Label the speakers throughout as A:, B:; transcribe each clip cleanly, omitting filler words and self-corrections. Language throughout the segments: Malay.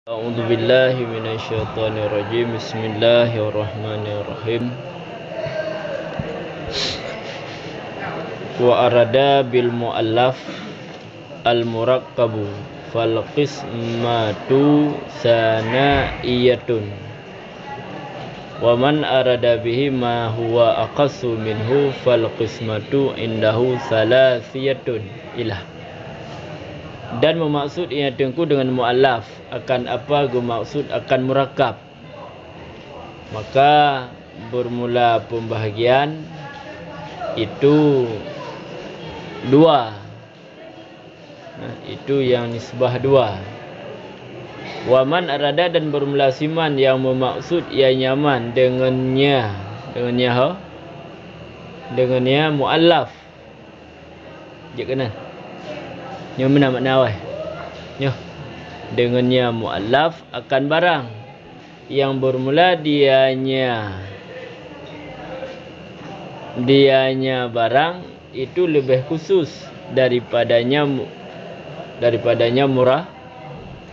A: A'udzu billahi minasyaitonir rajim. Bismillahirrahmanirrahim. Wa arada bil muallaf al muraqqabu fal qismatu sanaiyatun. Wa man arada bihi ma huwa aqassu minhu fal qismatu indahu salasiyatun ilah. Dan memaksud ia tengku dengan mu'allaf akan apa maksud akan murakkab. Maka bermula pembahagian itu dua. Itu yang nisbah dua. Waman arada dan bermula siman yang memaksud ia nyaman dengannya mu'allaf. Dia kena nyo mana makna awal nyo dengannya muallaf akan barang yang bermula dianya barang itu lebih khusus daripadanya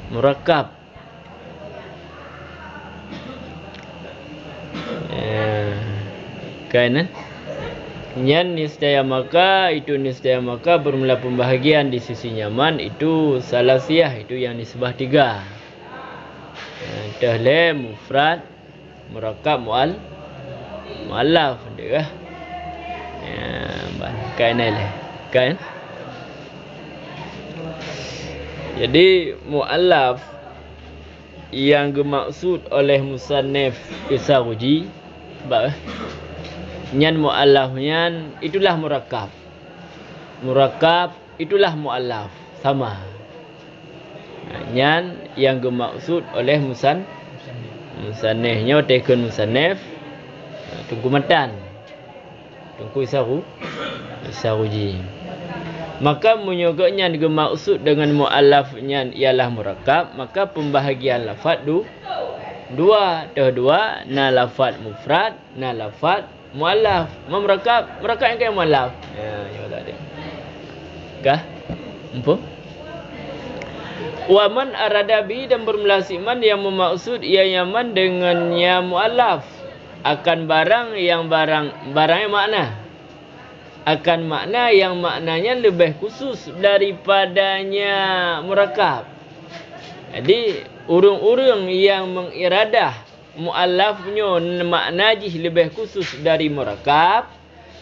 A: murakkab. Kan nyan niscaya maka bermula pembahagian di sisi nyaman itu salasiyah, itu yang nisbah tiga. Tahle mufrad murakkab muallaf dia kan kan. Jadi muallaf yang dimaksud oleh musannif Isaruji nyan muallafnya itulah murakkab itulah muallaf sama. Nyan yang dimaksud oleh musannifnya tekun musannif tunggu matan tunggu Isaruji. Maka menyogoknya dimaksud dengan muallafnya ialah murakkab, maka pembahagian lafaz dua na lafaz mufrad na lafaz muallaf. Murakkab yang kayak muallaf. Ya tadi. Kah? Empuk. Wa man arada bi dan bermula siman yang memaksud ia nyaman dengannya muallaf akan barangnya makna. Akan makna yang maknanya lebih khusus daripadanya murakkab. Jadi urung-urung yang mengiradah muallafnya makna lebih khusus dari murakkab,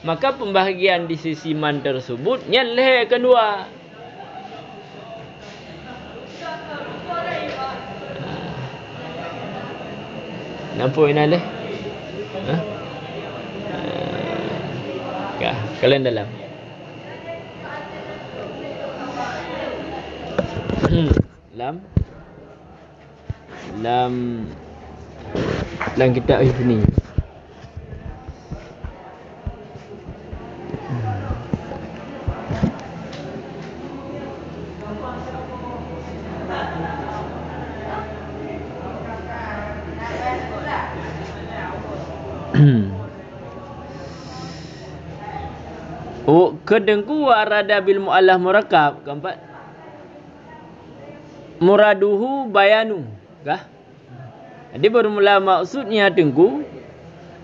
A: maka pembahagian di sisi man tersebut nyalah kedua. Nampak ini leh? Kalian dalam. Dalam kitab ini. Kedengku arada bil muallaf murakkab keempat. Muraduhu bayanu kah? Jadi bermula maksudnya tengku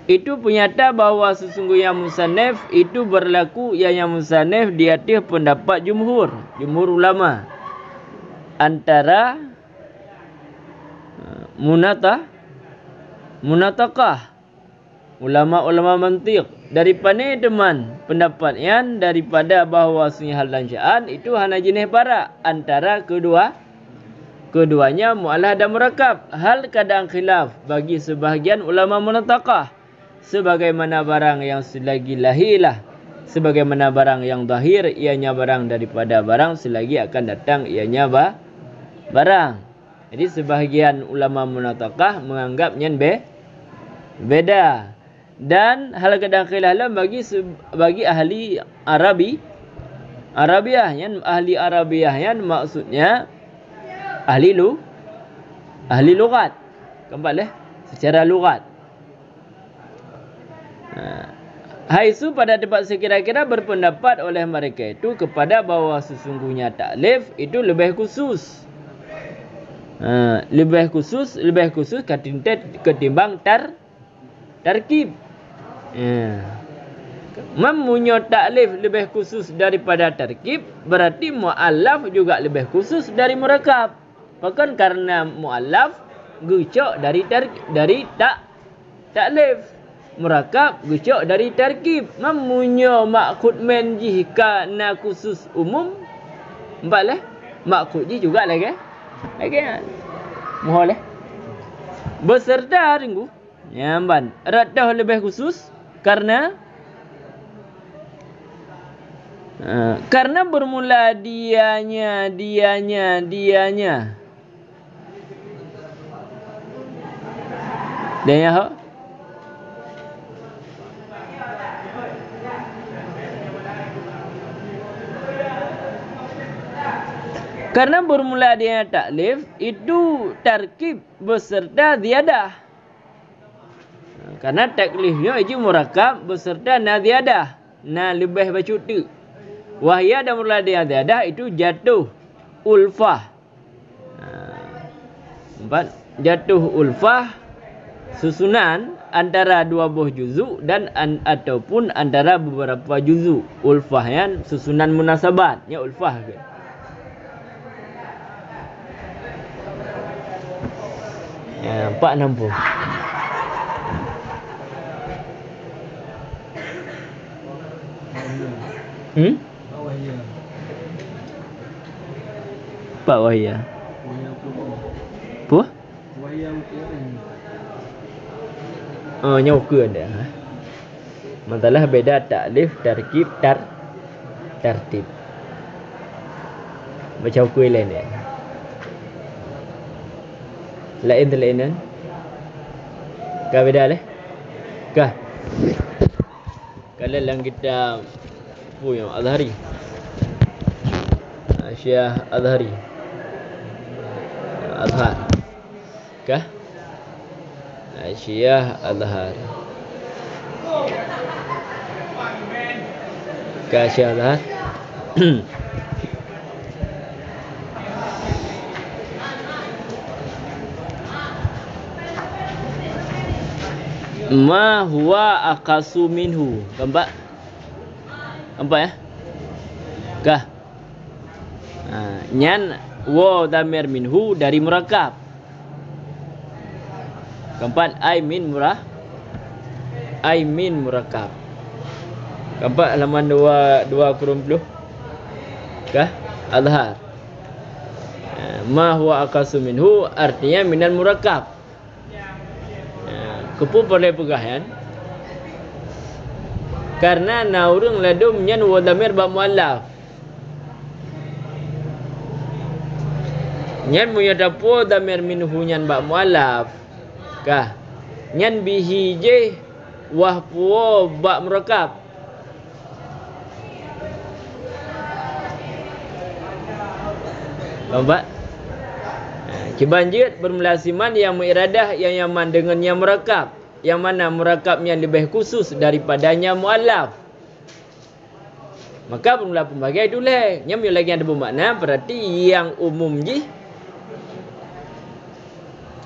A: itu penyata bahawa sesungguhnya musannif itu berlaku yang musannif di atas pendapat jumhur ulama antara munatakah ulama mantiq daripada teman pendapat yang daripada bahawa sunyi hal dan sya'an itu hanya jenis para antara keduanya mu'allaf dan murakkab. Hal kadang khilaf bagi sebahagian ulama munatakah sebagaimana barang yang selagi lahilah, sebagaimana barang yang zahir ianya barang daripada barang selagi akan datang ianya barang. Jadi sebahagian ulama munatakah menganggapnya beda. Dan hal kadang khilaf bagi ahli Arabiah yang ahli Arabiah yang maksudnya ahli lughat. Keempat secara lughat. Haisu pada tempat sekira-kira berpendapat oleh mereka itu kepada bahawa sesungguhnya taklif itu lebih khusus Lebih khusus ketimbang tarkib. Mempunyai taklif lebih khusus daripada tarkib, berarti muallaf juga lebih khusus dari murakab. Bahkan karena muallaf gucok dari taklif, murakab gucok dari tarkib. Mempunyai maksud men jika na khusus umum, empatlah maksud ji juga lagi mohon beserta ringgu nyamban radah lebih khusus karena bermula dianya dia karena bermula dia taklif itu tarkib beserta ziyadah. Karena taklifnya itu murakab beserta na ziyadah, na lebih bacuti. Wahya dan mula dia ziyadah itu jatuh ulfah. Empat, jatuh ulfah susunan antara dua buah juzuk dan ataupun antara beberapa juzuk. Ulfah yang susunan munasabatnya ulfah ke. Pak nampu. Pak Wahya. Apa? Oh, nyaukeun dah. Masalah beda taklif, tarkib, tartib. Macam kuih lain dia. Lain tu lainan. Kah beda leh? Kah? Kalau lang kita punya Azhari. Syekh Azhari. Azhar. Kah? Syekh Azhar. Kah Syekh Azhar? Ma huwa aqasu minhu. Nampak? Nampak ya? Kah? Nyan wa dhamir minhu dari murakab. Keempat, ai min murakab. Keempat, halaman 220. Kah? Azhar. Ma huwa aqasu minhu artinya minal murakab. Kepu boleh pegahan karena naurung ladum nyan wa dhamir ba muallaf. Nyan punya dapo dhamir minhu nyan ba muallaf. Kah? Nyan bihi je wah puo ba murakab. Nampak? Kebanjir bermelasiman yang muiradah yang yaman dengan yang murakab. Yang mana murakabnya lebih khusus daripadanya muallaf. Maka bermula pembagai itulah. Yang lagi ada bermakna berarti yang umum je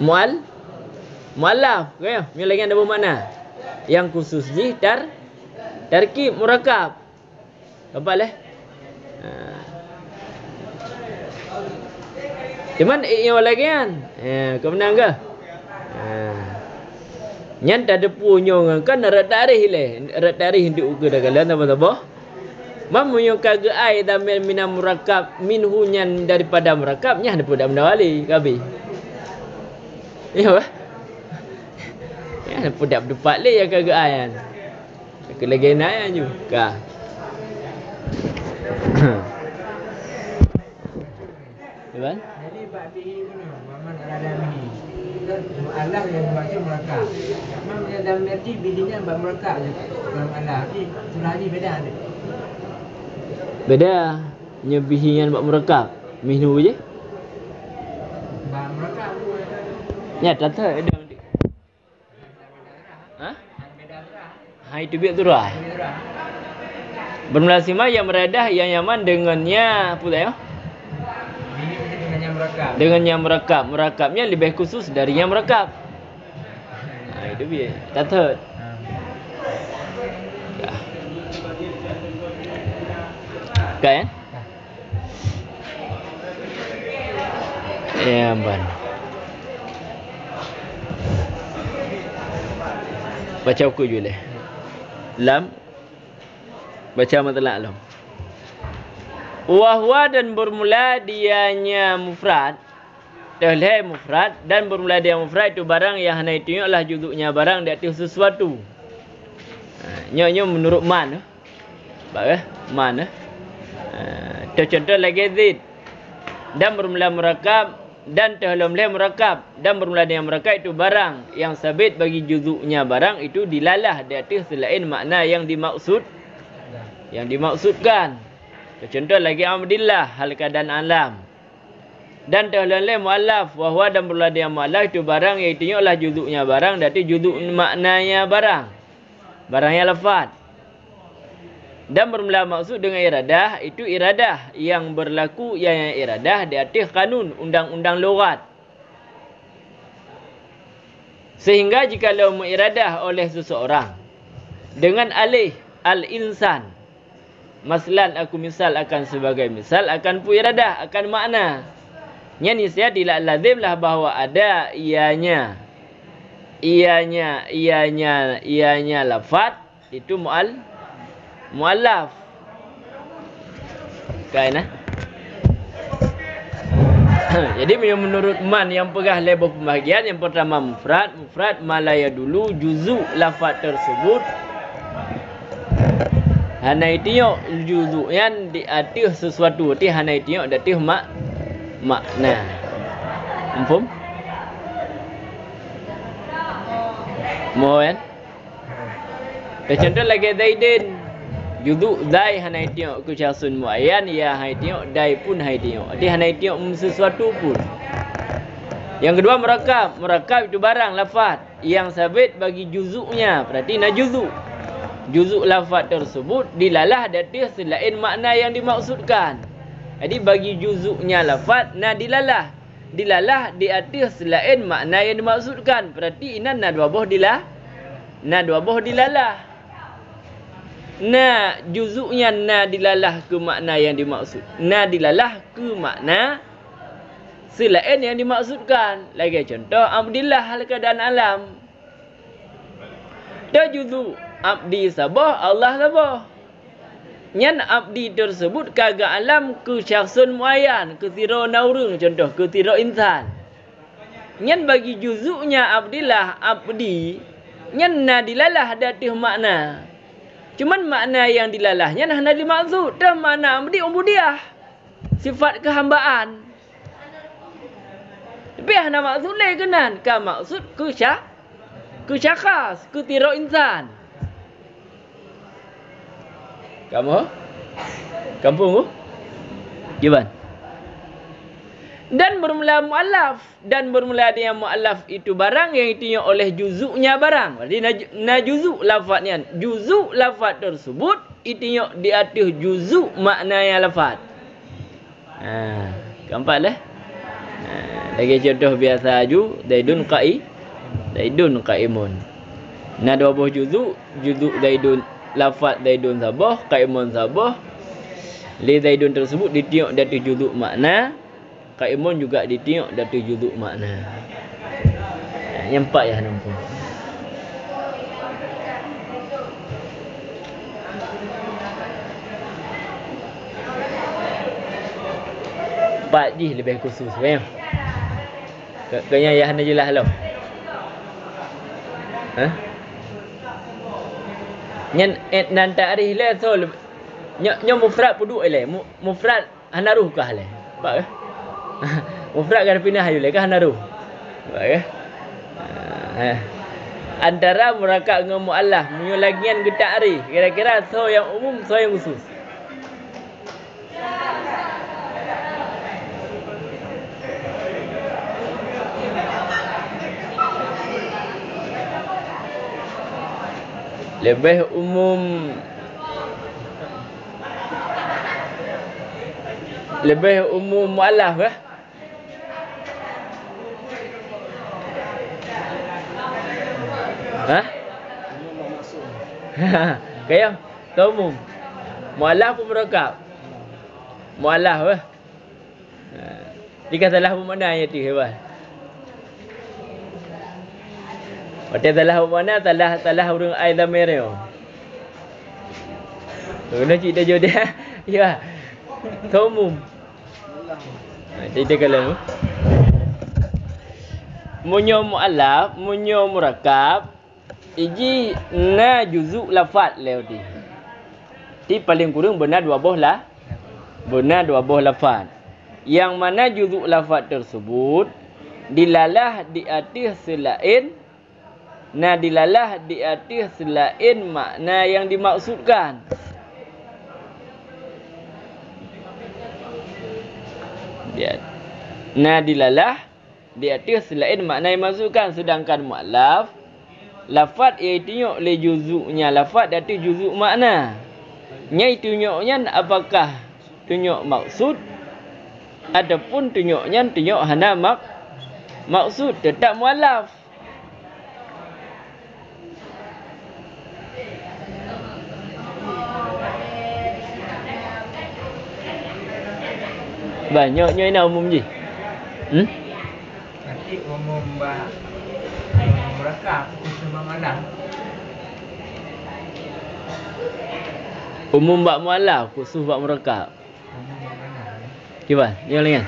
A: muallaf. Yang lagi ada bermakna. Yang khusus je tarkib murakab. Nampak lah? Cuman yang lagi kan? Kau menang ke? Nyan tak ada punyong kan rat tarikh le. Rat tarikh hendak ukur dah kalian apa-apa. Mamunyo kage ai damil minam murakab minhu nyan daripada murakab nya ada pada mendawali kabi. Ya bah. Ya pada berdepat le ya kage ai kan. Ke lagi naik aju. Kah. Ya.
B: Jadi bab bihi ni Muhammad ada bihi. Allah yang membaca murakab. Memang dia dalam merji bihinya bab murakab je. Dalam Allah ni surah ni beda ni.
A: Beda. Nyebihian bab murakab. Mihnu je.
B: Bab murakab.
A: Ya tak tahu ada. Ha? Hai tu biar turah. Bermulasimah yang meradah yang yaman dengannya apa tak ya?
B: merekap.
A: Dengan yang merekap. Merekapnya lebih khusus dari yang merekap. Itu dia. Catat. Ya. Kan? Ya, ban. Baca buku je leh. Lam. Baca matlak lam. Wahwa dan bermula dianya mufrad. Dah mufrad dan bermula dia mufrad itu barang yang hanya itu adalah juzuknya barang di atas sesuatu. Nyo menurut man. Baik, man. Contoh lagi zid. Dan bermula merakab dan terhalang merakab dan bermula dengan merakab itu barang yang sabit bagi juzuknya barang itu dilalah di atas selain makna yang dimaksud, yang dimaksudkan. Contoh lagi Alhamdulillah hal keadaan alam. Dan terhalang mu'allaf wahwa dan bermula dengan mu'allaf itu barang yang itu adalah juzuknya barang dari juzuk maknanya barang. Barangnya lafaz. Dan bermula maksud dengan iradah itu iradah yang berlaku yang iradah di atas kanun undang-undang lughat. Sehingga jika mengiradah oleh seseorang dengan alih al-insan, maslan aku misal akan sebagai misal akan pu iradah akan makna. Yang nisya tidak lazimlah bahawa ada ianya lafaz itu muallaf. Kan? Jadi menurut man yang pegah label pembahagian yang pertama mufrad malaya dulu juzuk lafaz tersebut hana itiyo juzuk yang di atas sesuatu ti hana itiyo datih makna. Faham? Mohon. Contoh lagi Zaidin. Juzuk Zai hana itiyo ku syasun muayyan ya haitiyo dai pun haitiyo. Di hana itiyo sesuatu pun. Yang kedua merakab. Merakab itu barang lafaz yang sabit bagi juzuknya. Berarti na juzuk. Juzuk lafaz tersebut dilalah dari selain makna yang dimaksudkan. Jadi bagi juzuknya lafaz na dilalah. Dilalah di atas selain makna yang dimaksudkan. Berarti ini na dua boh dilah. Na dua boh dilalah. Na juzuknya na dilalah ke makna yang dimaksud. Na dilalah ke makna selain yang dimaksudkan. Lagi contoh Alhamdulillah hal keadaan alam. Dah juzuk abdi sabah Allah sabah. Nyan abdi tersebut kagak alam ke syakhsun muayyan, ke tiro naurung contoh, ke tiro insan. Nyan bagi juzuknya abdillah abdi, nyan na dilalah datih makna. Cuman makna yang dilalahnya nah dimaksud dan makna abdi ubudiyah. Sifat kehambaan. Tapi hana maksud lain kenan, ka maksud ke syakhs, ke tiro insan. Kamu? Kampung? Gimana? Dan bermula mu'allaf. Dan bermula dengan mu'allaf itu barang yang itunya oleh juzuknya barang. Berarti na juzuk lafaznya. Juzuk lafaz tersebut itunya di atas juzuk maknanya lafaz. Gampang lah. Lagi contoh biasa aju. Zaidun qa'imun. Na dua buah juzuk. Juzuk Zaidun. Lafaz Zaidun sabah, Qaimun sabah. Li Zaidun tersebut ditiuk dari juzuk makna. Qaimun juga ditiuk dari juzuk makna. Nyempak ya nampak. Pak ji lebih khusus kan. Kayaknya ya hanya jelas lo. Nyan nan ta'rif la so nyo mufrad pudu le mufrad hanaruh kah le pak mufrad kan pindah ayu le kah hanaruh pak antara murakab dengan muallaf menyulagian ke ta'rif kira-kira so yang umum so yang khusus lebih umum muallaf Ha? Kaya umum. Mualaf pun merakab. Mualaf lah. Jika salah pun mana ayat tu hebat. Waktu salah pun mana salah urang ai damir yo. Kena cerita je dia. Ya. Umum. Cerita kalau munyo mualaf, munyo murakab, iji na juzuk lafaz leo ti. Ti paling kurang benar dua buah lah. Benar dua buah lafaz. Yang mana juzuk lafaz tersebut dilalah di atas selain dilalah di atas selain makna yang dimaksudkan. Dilalah di atas selain makna yang dimaksudkan. Sedangkan mu'allaf lafaz ia tunjuk le juzuknya lafaz dan juzuk makna. Nyai tunjuknya apakah tunjuk maksud ataupun tunjuknya tunjuk hana maksud, tetap mu'allaf. Banyaknya ini umum je.
B: Nanti umum merakab semua malam.
A: Umum bak mualaf, khusus bak merakab. Kiban, yang lain.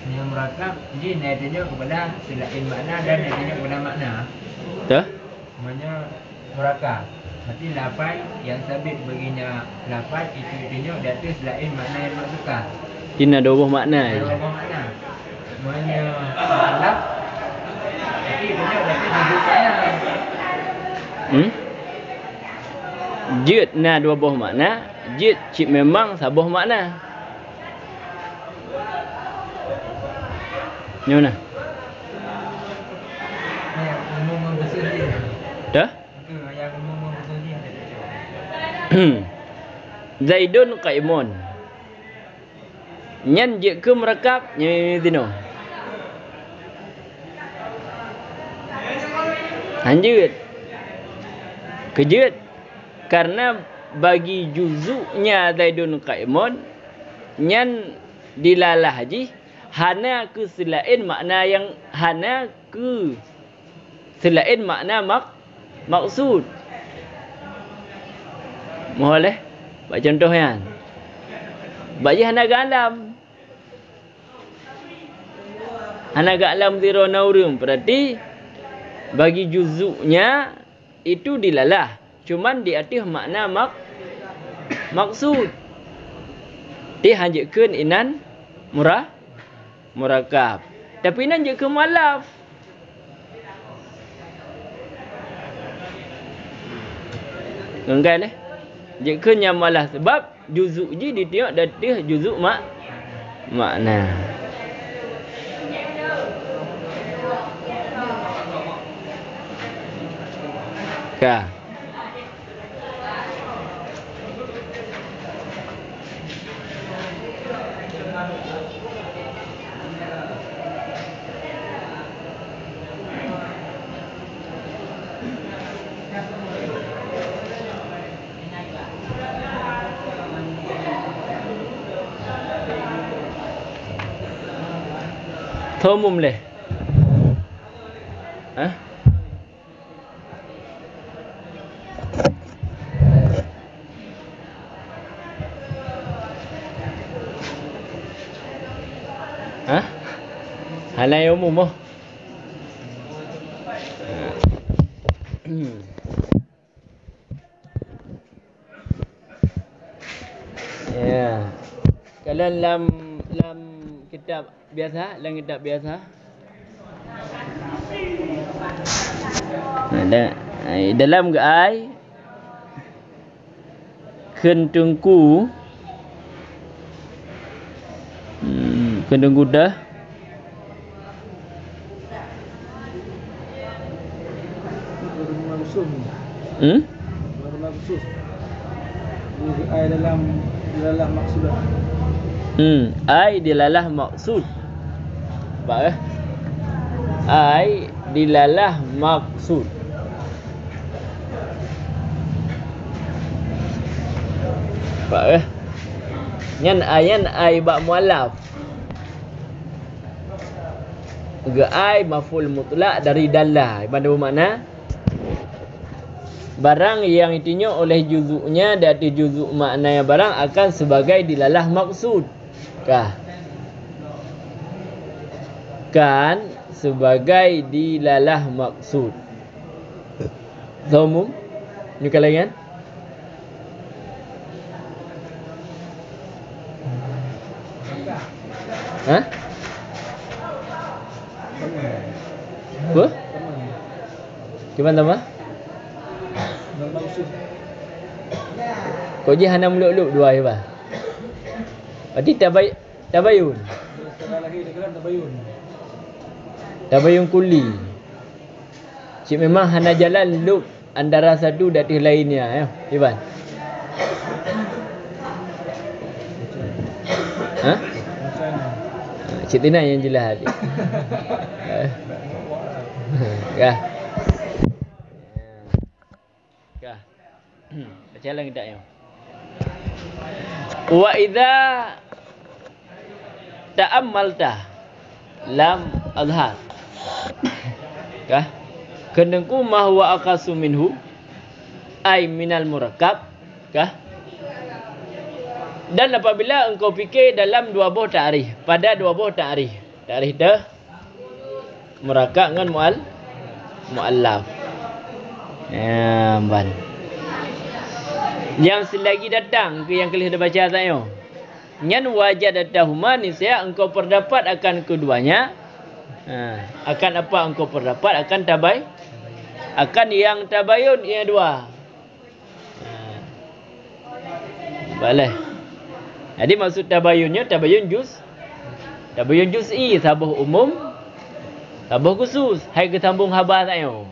B: Yang merakab jadi nadanya kepada selain makna dan nadanya kepada makna.
A: Betul?
B: Namanya merakab. Berarti lafaz yang sabit baginya lafaz itu tunjuk di atas selain makna yang dimaksudkan.
A: Ini ada dua makna.
B: Dua makna. Namanya mualaf. Tapi tunjuk di atas juzuk makna.
A: Jid na dua buah makna. Jid cik memang sabuh makna. Ni mana?
B: Yang umum membesar dia.
A: Dah?
B: Yang umum membesar dia.
A: Zaidun qaimun. Nyan je ke merakab ni tino. Lanjut. Kejut. Karena bagi juzuknya Zaidun qaimun nyan dilalah haji hana ke selain makna yang hana ke selain makna maksud. Boleh? Buat contoh kan. Bagi hana galam. Hana galam zero naurum. Berarti bagi juzuknya itu dilalah. Cuman di atas makna maksud. Dihanjukkan inan murakab. Tapi inan je ke mualaf. Enggan leh. Jika nyamalah sebab juzuk je ditengok dari juzuk makna. Ka. Umum leh. Ha? Ha? Halai umum oh. Ya. Kalau dalam kitab biasa, dalam gai kentungku dah
C: Dalam khusus. Ai dalam maksud.
A: Ai dilalah maksud. Nampak ke? Ai dilalah maksud. Nampak ke? Nyan ayan ai ba muallaf. Ga ai maf'ul mutlak dari dalah. Pada bermakna barang yang ditinjau oleh juzuknya dari juzuk maknanya barang akan sebagai dilalah maksud. Kan sebagai dilalah maksud. Umum ni kalangan. Ha? Apa? Gimana mah? Kau je hana muluk-muluk dua ya bah. Berarti tabayun. Tabayun kulli. Cik memang hana jalan luk antara satu dan lainnya ya, Iban. Ha? Cik Tina yang jelas tadi. Kah? Kah? Baca lagi tak ya? Wa idza ta'ammalta lam azhar. Kah? Kenengku ma huwa aqasu minhu ay minal murakkab. Kah? Dan apabila engkau fikir dalam dua buah ta'rif, pada dua buah ta'rif, ta'rif dah murakkab dengan muallaf. Ban. Yang selagi datang ke yang kalian dah baca tak yo. Nyan wajadatahuma nisya engkau perdapat akan keduanya. Akan apa engkau perdapat akan akan yang tabayun yang dua. Boleh. Jadi maksud tabayunnya tabayun juz'i, sabuh umum, sabuh khusus. Hai kesambung habah tak yo.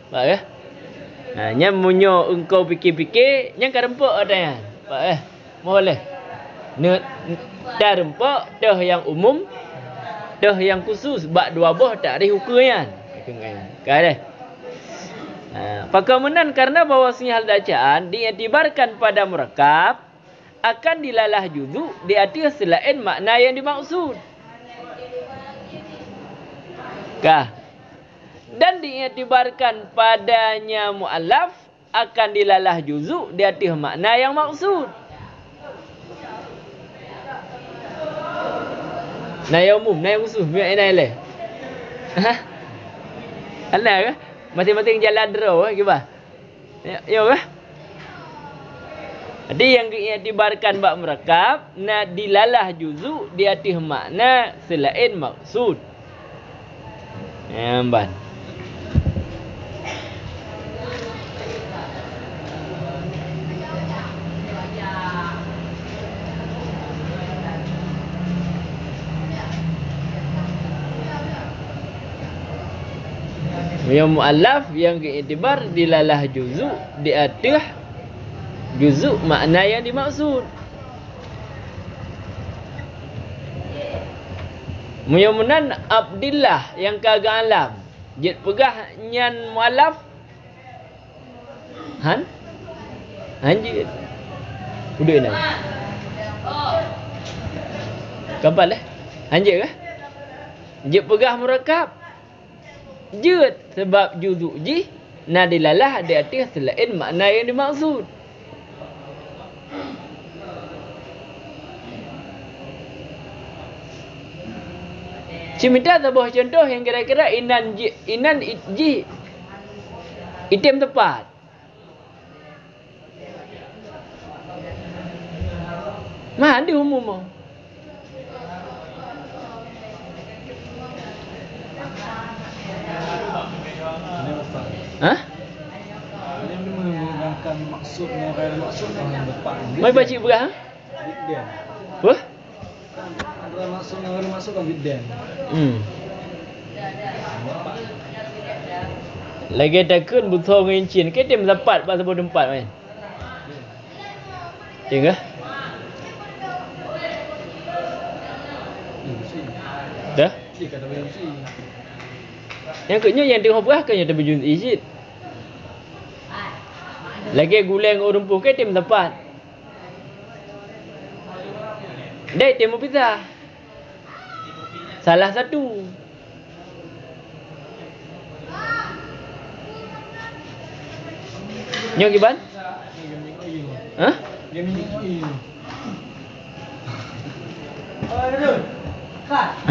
A: Faham ke? Nya munyo engkau fikir-fikir, yang karempak ada ya. Faham? Boleh. Dah rempak, dah yang umum, dah yang khusus, bak dua buah takrif hukumnya. Kan? Pakamanan karena bahwasanya hal bacaan diiktibarkan pada murakkab akan dilalah juzuk di atas selain makna yang dimaksud. Kah? Dan diiktibarkan padanya muallaf akan dilalah juzuk di atas makna yang maksud. Nah yang umum, nah yang khusus, biar ini leh. Anak ke? Masing-masing jalan draw gimana? Ya ke? Jadi yang diiktibarkan bab murakkab na dilalah juzuk di atas makna selain maksud. Ban. Yang muallaf yang diiktibar dilalah juzuk di atas juzuk makna yang dimaksud. Muyamunan Abdillah yang kagak alam. Jid pegah nyan muallaf. Jid. Udah nak. Kapal eh? Anjir ke? Jid pegah murakkab. Jid sebab juzuk ji nadilalah di atas selain makna yang dimaksud. Cimita sebuah contoh yang kira-kira inan ji item tepat. Mana dia umum?
C: Ini menggunakan maksudnya yang depan.
A: Mai baca berah?
C: Bidden.
A: Wah?
C: Ada maksudnya masuk kan bidden.
A: Lagi takun butuh ngincin. Kita mendapat pasal bodoh empat kan. Tengok. Dah?
C: Si kata bayar si.
A: Yang kedua yang tengok berah kan yang terbujung izin. Lagi guleng orang pun kita mendapat. Dah temu pisah. Salah satu. Nyok Iban? Hah?
C: Dia minyak oil.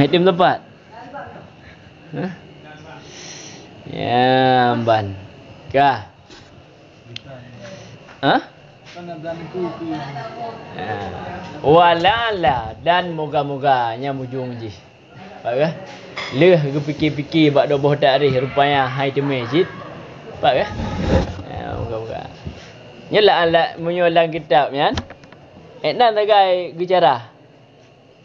A: Item tepat. Hah? Ya, Ban. Kah? Hah?
C: Kan dan ku.
A: Walala dan moga-moganya mujung je. Pak ke? Leh ke fikir-fikir bak doboh tak arif rupanya item masjid. Pak ke? Ya, moga-moga. Nyelah alat menyolang kitab kan? Enak tagai bicara.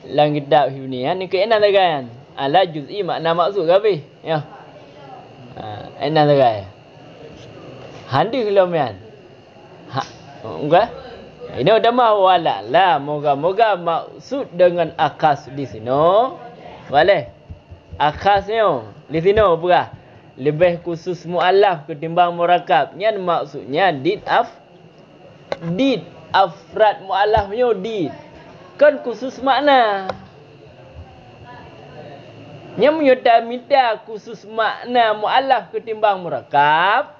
A: Lang kitab ni kan? Ni ke enak tagai kan? Alat juz'i makna maksud ke habis? Ya. Enak tagai. Handi kelam kan? Ha, enggak? Ini udah mau wala lah. Moga-moga maksud dengan akas di sini. Boleh? Akasnya di sini apa? Lebih khusus mu'allaf ketimbang murakab. Yang maksudnya did afrad mu'allafnya did. Kan khusus makna. Yang menyudah khusus makna mu'allaf ketimbang murakab.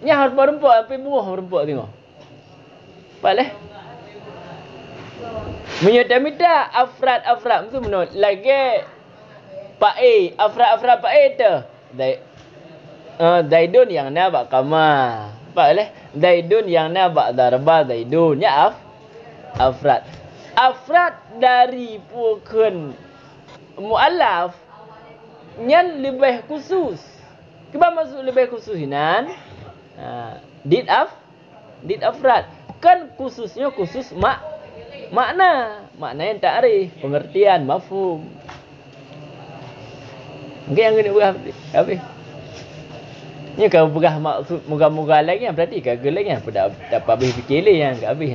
A: Yang harus berempat sampai buah berempat tengok. Boleh? Menyudah afrad betul menurut. Lagi Pak A, afrad Pak A tu. Zaidun yang nak kama. Pak leh. Zaidun yang nak darba Zaidun. Ya afrad. Afrad dari bukan mu'allaf yang lebih khusus. Apa maksud lebih khusus ini? Did afrad. Kan khususnya khusus makna. Makna yang ta'rif, pengertian, mafhum. Mungkin yang kena berah habis. Ni kalau berah maksud moga-moga lagi berarti kagak lagi apa dapat habis fikir lagi yang enggak habis.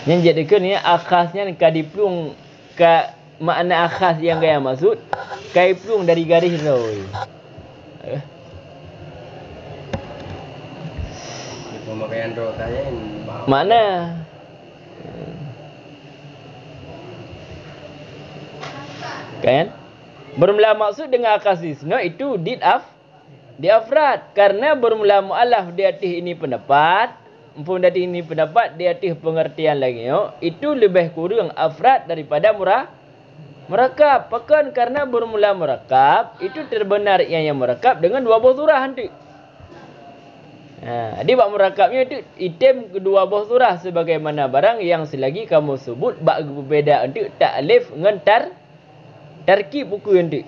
A: Yang jadi ke ni akhasnya kadiplung ke makna akhas yang gaya maksud kaiplung dari garis roy.
B: Pemakaian roh tanya
A: mana? Kan? Bermula maksud dengan akas isna itu did afrad karena bermula mu'allaf di atas ini pendapat, mumpun di atas ini pendapat di atas pengertian lagi itu lebih kurang afrad daripada murakab. Bahkan karena bermula murakab itu terbenar yang murakab dengan dua buah surah nanti. Jadi bab murakabnya itu item kedua buah surah sebagaimana barang yang selagi kamu sebut bab berbeza untuk ta'lif dengan tarkib buku nanti.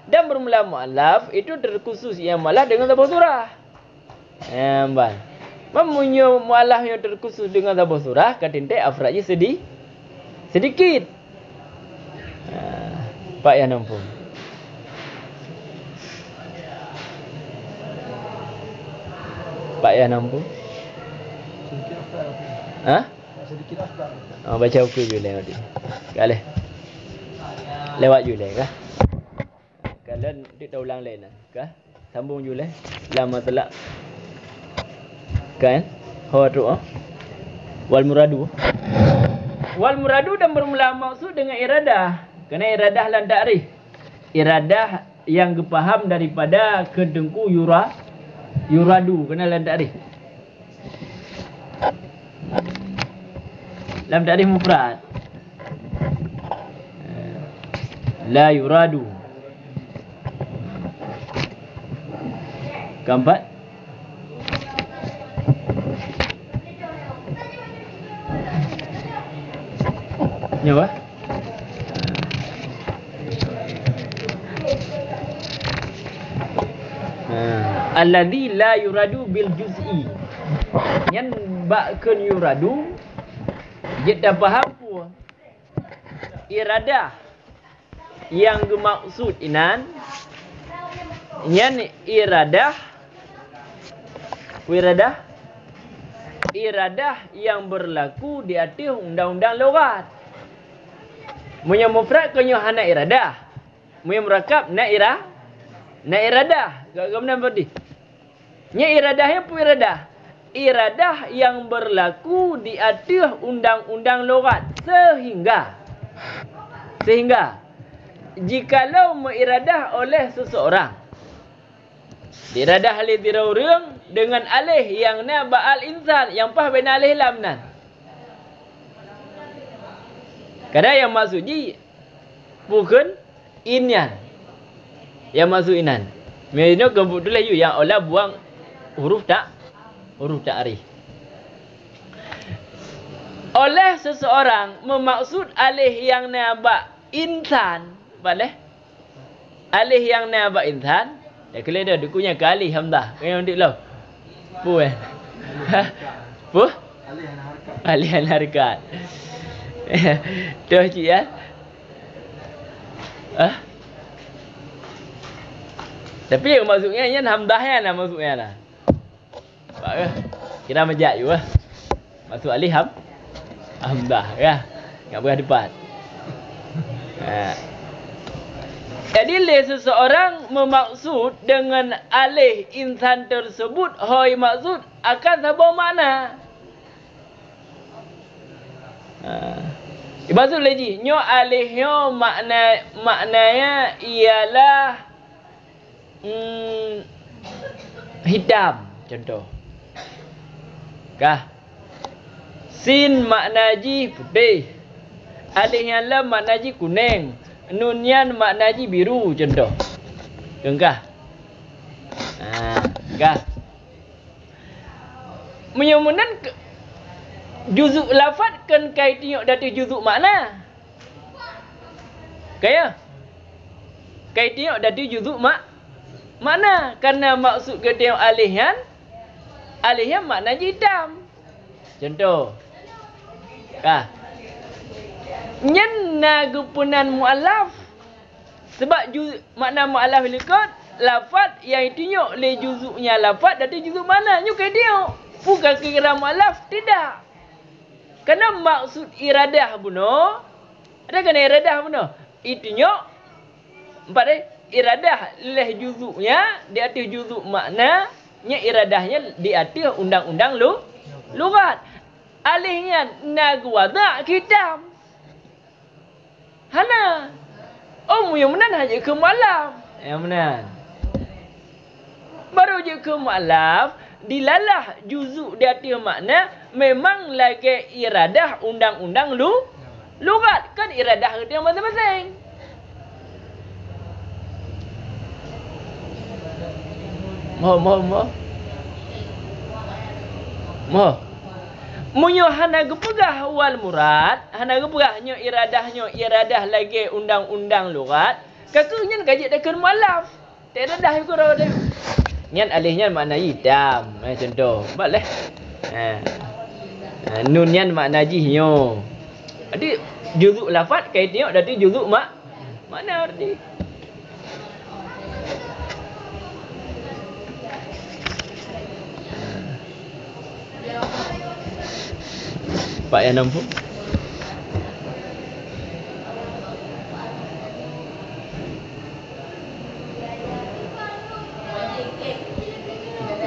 A: Dan bermula mu'allaf itu terkhusus yang malah dengan sebuah surah. Bang. Memunya mu'allaf yang terkhusus dengan sebuah surah katintai afradnya sedikit. Pak yang nampu. Pak yang nampu.
C: Sedikit afdal.
A: Baca buku julai nanti. Kalih. Lewat julai kah? Kalau dia ulang lain kah? Sambung julai. Lama telak. Kan? Hawa wal muradu. Wal muradu dan bermula maksud dengan iradah. Kerana iradah lan ta'rif. Iradah yang faham daripada kedengku yuradu. Kena lan ta'rif. Lam ta'rif mufrad. La yuradu. Keempat. Ni apa? Alladhi la yuradu bil juz'i. Yang bakkan yuradu. Dia dah faham pun. iradah yang dimaksud inan nyan iradah yang berlaku di atas undang-undang lughat. Munya mufrad kunyo hana iradah. Munya murakkab na iradah. Gimana berarti? Nya iradahnya pu iradah. Iradah yang berlaku di atas undang-undang lughat sehingga jikalau mengiradah oleh seseorang diradah alih dirurung dengan alih yang na ba'al insan yang pah bina alih lam nan. Kadang yang masuk ji bukan inyan. Yang masuk inan. Mereka gembuk dulu yang olah buang huruf ta'rif. Oleh seseorang memaksud alih yang na ba insan, boleh? Alih yang na ba insan. Dah kena dah dukunya kali hamdah. Kena undik lo. Pu eh. Pu? Alihan harakat. Dah cik ya. Tapi yang maksudnya yang hamdahnya lah maksudnya lah. Pak ke? Kira majak juga. Masuk alih hamdah ya. Enggak boleh depan. Jadi seseorang memaksud dengan alih insan tersebut hoi maksud akan sebuah makna. Maksud lagi nyo alihnya maknanya ialah hitam contoh. Kah? Sin maknaji putih. Alihnya lam maknaji kuning. Nunyan maknaji biru contoh. Kah? Kah? Menyemunan juzuk lafaz kan kait tengok dari juzuk makna. Kaya? Kait tengok dari juzuk makna. Karena maksud ke tengok alihnya maknaji hitam. Contoh. Kah? Nyen nagupunan mu'alaf. Sebab makna mu'alaf likot lafaz yang tengok le juzuknya lafaz dari juzuk mana? Nyu kait tengok. Bukan kira mu'alaf, tidak. Karena maksud iradah buno. Ada kena iradah buno. Itunya empat iradah leh juzuknya di atas juzuk makna, nya iradahnya di atas undang-undang lughat. Alihnya nagwada kitab. Hana. Yang menan haja ke mu'alaf. Yang menan. Baru je ke mu'alaf dilalah juzuk di atas makna memang lagi iradah undang-undang lughat. Kan iradah dia masing-masing. Mo. Munyo hana gepegah wal murad, hana gepegah nyo iradah lagi undang-undang lughat. Kakunya gajik dekan mualaf. Tak iradah iku ro dia. Nyan alihnya makna hitam. Contoh, boleh. Nunyan makna jihyo. Jadi juzuk lafaz kait tengok dari juzuk makna arti. Pak yang nampak.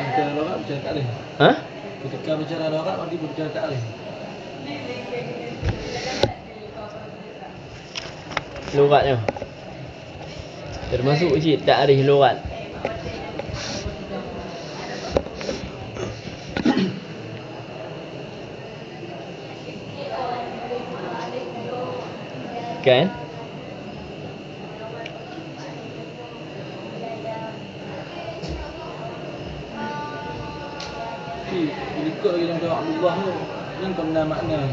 C: Bicara logat bicara tak boleh.
A: Hah?
C: Ketika bicara logat mesti bicara tak boleh.
A: Lughatnya. Termasuk uji ta'rif lughat. Kan?
C: Bila ikut lagi dalam jawab Abdullah tu, ni kau benar makna.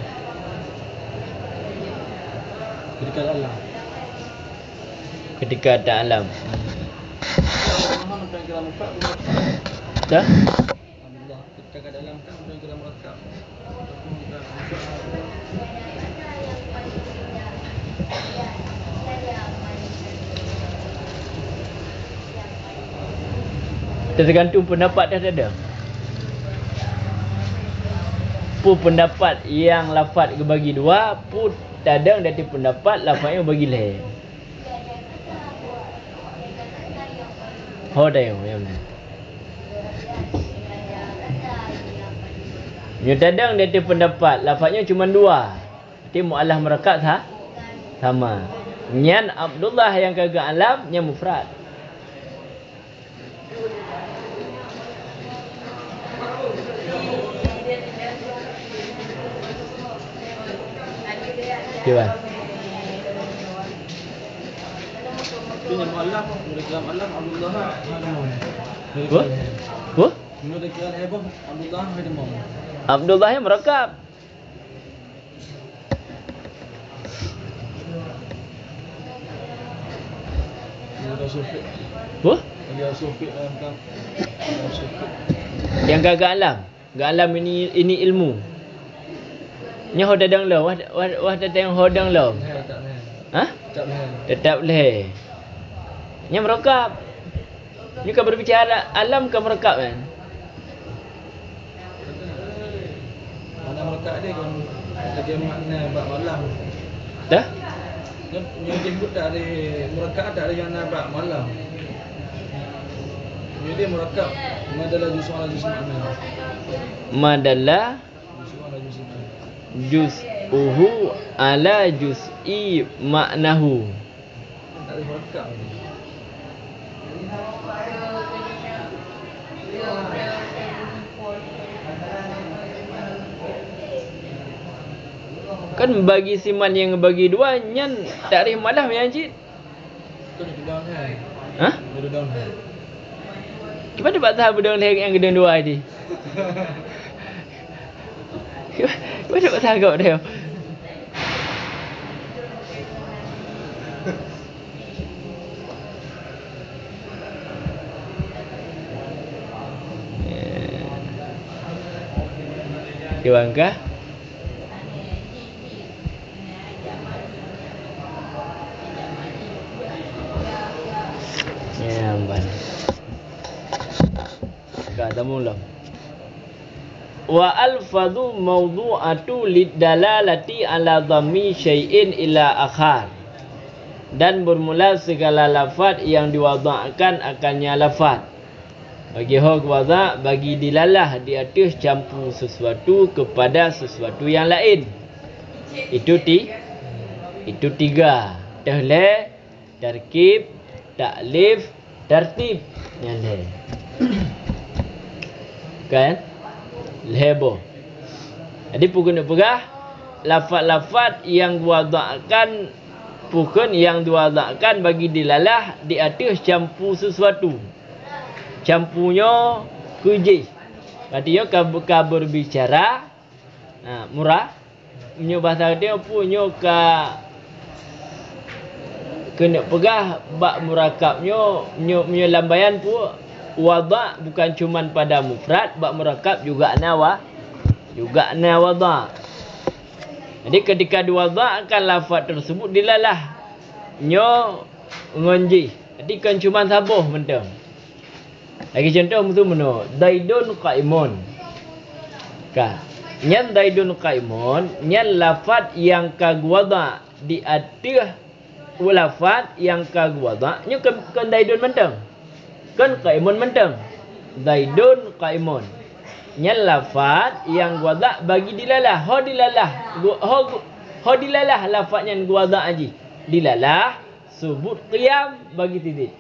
C: Ketika dalam.
A: Ketika ada alam.
C: Mana yang kira mufrad?
A: Dah?
C: Alhamdulillah, ketika dalam kan yang kira murakkab.
A: Tergantung pendapat dah ada. Pu pendapat yang lafaz ke bagi dua, pu tadang dari pendapat lafaznya bagi lain. Hodai yang mana? Nyo tadang dari pendapat lafaznya cuma dua. Berarti mu'allah merakat sama. Nyan Abdullah yang kagak alam nya mufrad. Kiwan.
C: Punya mu'alaf, menurut kalam alam Abdullah Hadamon. Menurut kalam hebah Abdullah Hadamon.
A: Abdullah yang merekap.
C: Menurut Sufi. Dia Sufi kan.
A: Yang gagak alam. Gak alam ini ilmu. Nya hodang lo, wah datang hodang lo. Ha? Tetap leh. Nya merekap. Ni kan berbicara alam kan merekap kan?
C: Mana merekap dia kan ada makna bab malam.
A: Dah?
C: Dia disebut dari merekap dari yang bab malam. Jadi merekap madalah juz ala juz makna.
A: Madalah
C: Juz ala juz makna.
A: juz'uhu ala juz'i maknahu.
C: Tak ada merekap.
A: Kan bagi siman yang bagi dua nyan takrif malah yang cik.
C: Itu di down hai.
A: Ha?
C: Di down hai.
A: Gimana dapat tahu bedang leher yang gedang dua ni? Gimana dapat tahu kau dia? Kiwan kah? Ya, ampun. Katamu lah. Wa alfadhu mawdu'atu lidalalati ala dhammi syai'in ila akhar. Dan bermula segala lafaz yang diwada'kan akannya lafaz. Bagi hok wada' bagi dilalah di atas campur sesuatu kepada sesuatu yang lain. Itu tiga. Tahlil, tarkib, ta'lif, tertib. Yang lain. Kan? Lehbo. Jadi pukul nak pegah lafaz-lafaz yang diwada'kan pukul yang diwada'kan bagi dilalah di atas campur sesuatu. Campurnya kuji. Berarti dia kan berbicara murah. Punya bahasa dia punya kena pegah bak murakabnya punya lambaian pun wada' bukan cuman pada mufrad, bak murakab juga nawa wada'. Jadi ketika diwada'kan lafaz tersebut dilalah nyo ngonji. Jadi kan cuman sabuh mentang. Lagi contoh mutu meno daidun qaimun. Ka. Nyan daidun qaimun, nyan lafaz yang kagwada di atas lafaz yang kagwada, nyo kan daidun mentang. Kan qaimun mentang. Daidun qaimun. Nyan lafaz yang wada bagi dilalah. Ho dilalah lafaznya wada aji. Dilalah sebut qiyam bagi titik.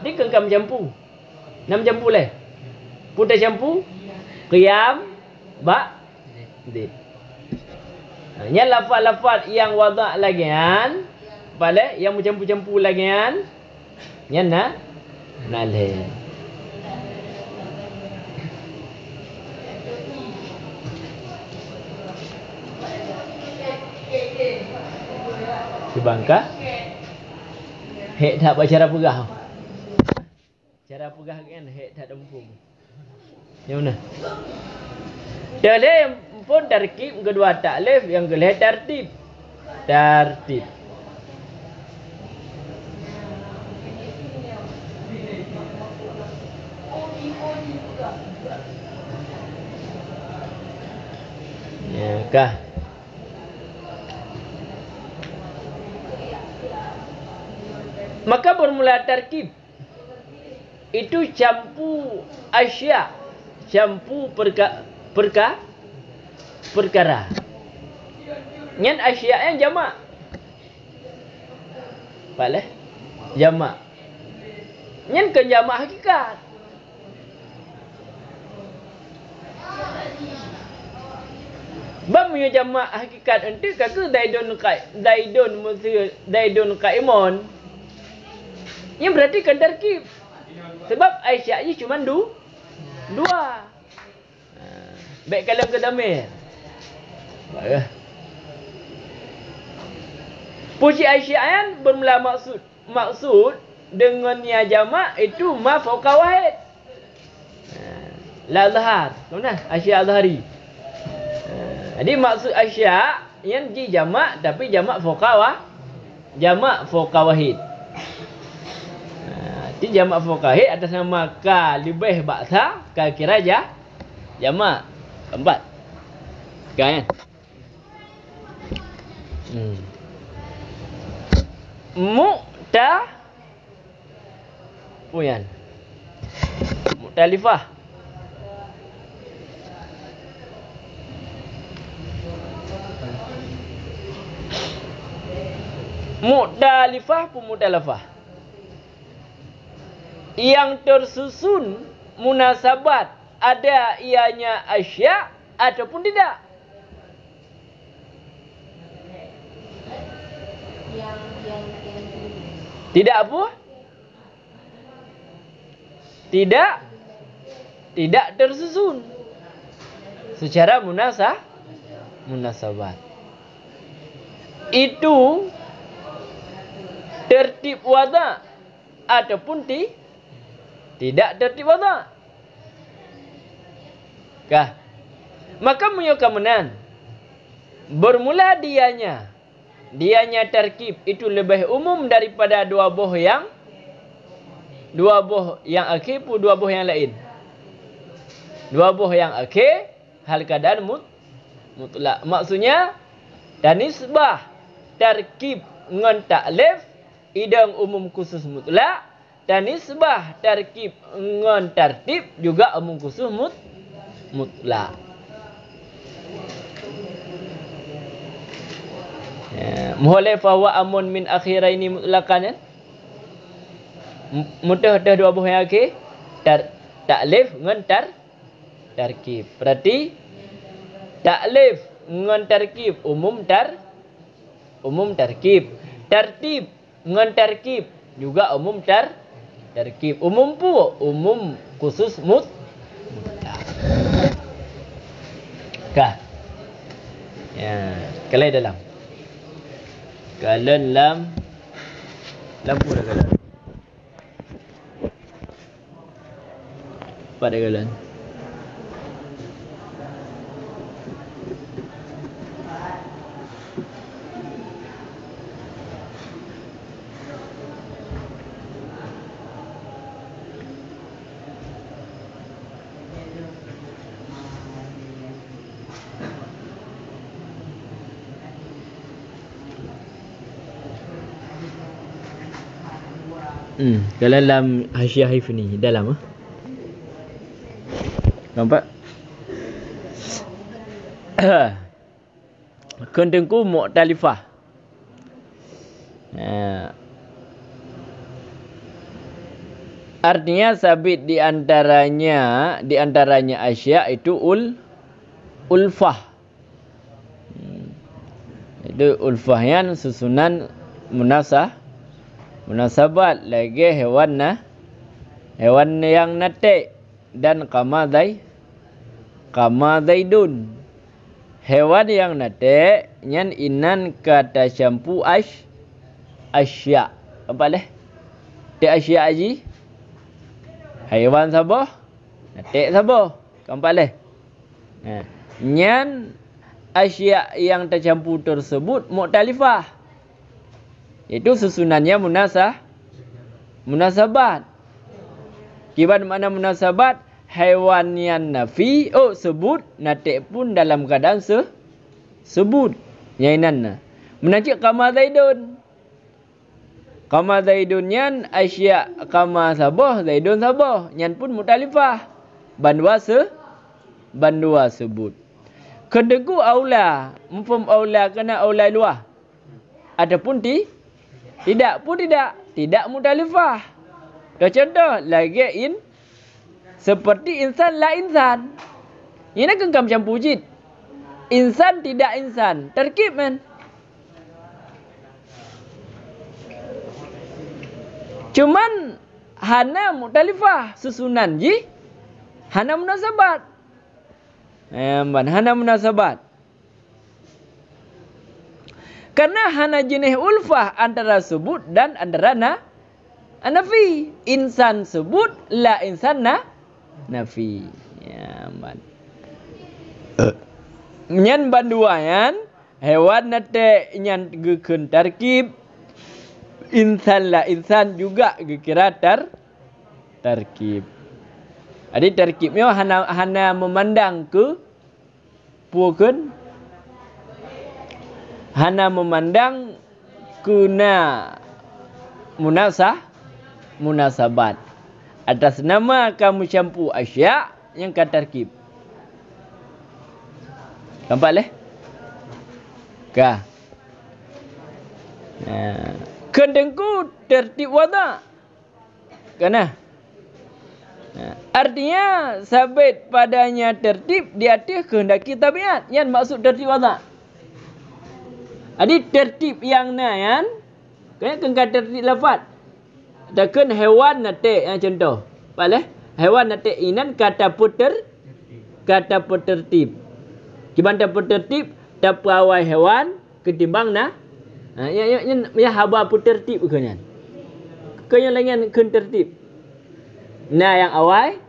A: Dia kan campur. Nam campur leh. Putar campur qiyam ba titik. Nyan lafaz-lafaz yang wada lagian pale yang mencampur-campur lagian nyan naleh. Di bangka hek tak buat cara pegah. Cara pegah kan hek tak dempung. Yang mana? Dalil pun tarkib kedua taklif yang kelih tertib. Tertib. Ya kah? Maka bermula tarkib itu campur asya, campur perkara. Ngan asya yang jamak. Boleh? Jamak. Ngan kan jamak hakikat. Bab punya jamak hakikat ente kata daidun qaimon. Yang berarti kan tarkib. Sebab Aisyah ni cuma dua. Baik kalam ke damir. Baik. Puji Aisyah kan bermula maksud dengan ya jamak itu ma fauqa wahid. La zahar. Mana? Aisyah al-Zahari. Jadi maksud Aisyah yang di jamak tapi jamak fauqa wahid. Di jamak fauqahid atas nama ka libih ba'sa ka kira jamak keempat. Kan? Mu'talifah. Mu'talifah pun mu'talafah. Yang tersusun munasabat ada ianya asya ataupun tidak. Tidak apa? Tidak tersusun secara munasabat. Itu tertib wada ataupun tidak tertib wada. Kah? Maka menyokamenan bermula dianya terkib itu lebih umum daripada dua buah yang akhir pun dua buah yang lain. Dua buah yang akhir hal keadaan mutlak. Maksudnya dan nisbah terkib ngan ta'lif idang umum khusus mutlak dan nisbah terkib ngan tertib juga umum khusus mutlak. Muhalif wa amun min akhiraini mutlaqan. Mudah dua buah yang akhir ta'lif ngan terkib. Berarti ta'lif ngan terkib umum terkib. Tertib ngan terkib juga umum terkib. Umum pu umum khusus mutlak. Kah? Ya, kalai dalam. Kalan lampu dah kalan. Pada kalan. Kalau dalam hasyiah hif ni dalam nampak? Kendengku mu'talifah. Artinya sabit di antaranya asya itu ulfah. Itu ulfahnya susunan munasabat lagi hewan yang natik dan kama zaidun. Hewan yang natik nyan inan kata syampu asya. Apa leh? Te asya aji. Haiwan sabah, natik sabah. Kampak leh? Nyan asya yang tercampur tersebut mu'talifah. Itu susunannya munasabat. Kiban makna munasabat haiwan yang nafi sebut natik pun dalam keadaan sebut nyainan menacik kama zaidun nyan asya kama sabah zaidun sabah nyan pun mutalifah bandua sebut kedegu aula mufhum aula kena aula luah adapun tidak mutalifah. Contoh lagi seperti insan la insan. Ini kan macam pujit. Insan tidak insan. Terkib man. Cuman hana mutalifah susunan ji. Hana munasabat. Hana munasabat. Karena hana jenis ulfah antara sebut dan antara nafi. Insan sebut, la insan nafi. Ya, man. Nyan banduayan, hewan nate nyan gekun tarkib. Insan la insan juga gekira tarkib. Jadi tarkibnya hana memandang ke pukeun hana memandang kuna munasabat atas nama kamu syampu asya yang katarkib. Nampak leh? Kah? Kendengku tertib wada. Kana? Artinya sabit padanya tertib di atas kehendaki tabiat. Yang maksud tertib wada. Jadi tertib yang nayan kena tertib lafaz. Takkan hewan nate yang contoh. Boleh? Hewan nate inan kata puter tertib. Gimana tertib dapat awal hewan ketimbang ya haba puter tertib bukannya. Kaya lain kun tertib. Yang awal,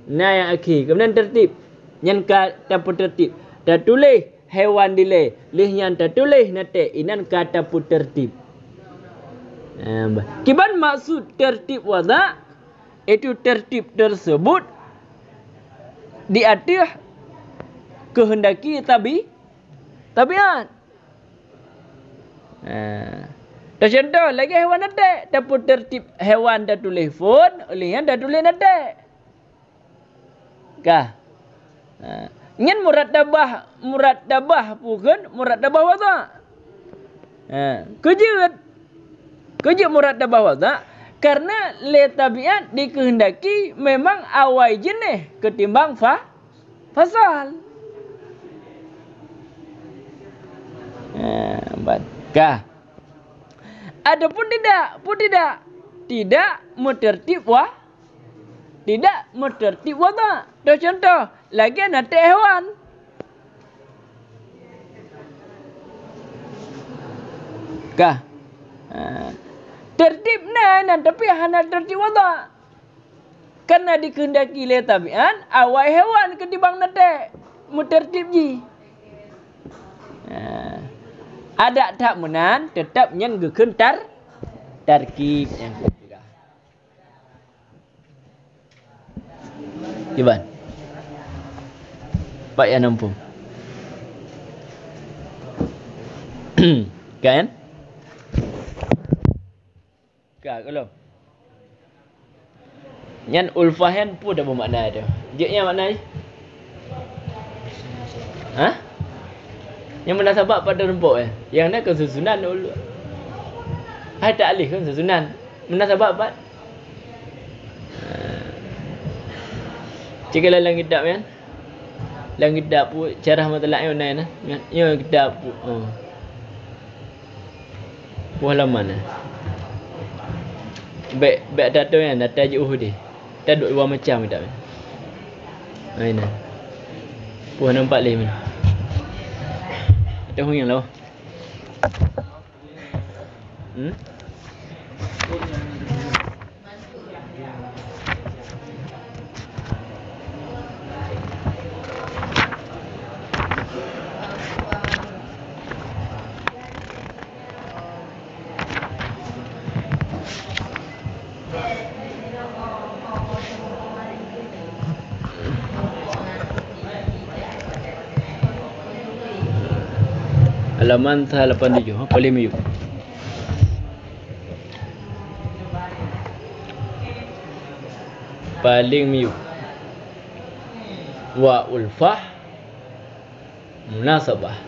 A: yang akhir. Kemudian tertib. Yang kata puter tertib. Dah tulis hewan dile lihnya tertulis nate inan kata pun tertib. Kiban maksud tertib wada itu tertib tersebut di atas kehendaki tabiat. Contoh lagi hewan nate tapi tertib hewan dah tulis phone lihnya dah tulis nate. Kah? Ngan muradabah bukan muradabah wada. Kejut muradabah wada karena le tabiat dikehendaki memang awal jenis ketimbang fasal. Kah? Adapun tidak mutertib tidak mutertib wada. Contoh lagi nate hewan. Kah? Tertib nan tapi hana tertib wada. Karena dikehendaki le tabiat awal hewan ketimbang nate mutertib ji. Ada tak menan tetap yang gekun tarkib yang ketiga. Iban. Pak yang nampung. Kan? Kak kalau. Yang ulfahan pun ada bermakna dia. Dia makna ni? Hah? Yang munasabah pada rempuk Yang nak ke susunan dulu. Hai tak alih kan susunan. Munasabah apa? Cik dalam kitab kan? Dalam kitab pun syarah matla'nya mana ya kitab pun. Halaman Baik data kan data jauh dia. Kita duduk dua macam kitab ni. Mana? Puan nampak leh mana? Ada yang lawa. Halaman 87 paling miyuk. Paling miyuk. Wa ulfah munasabah.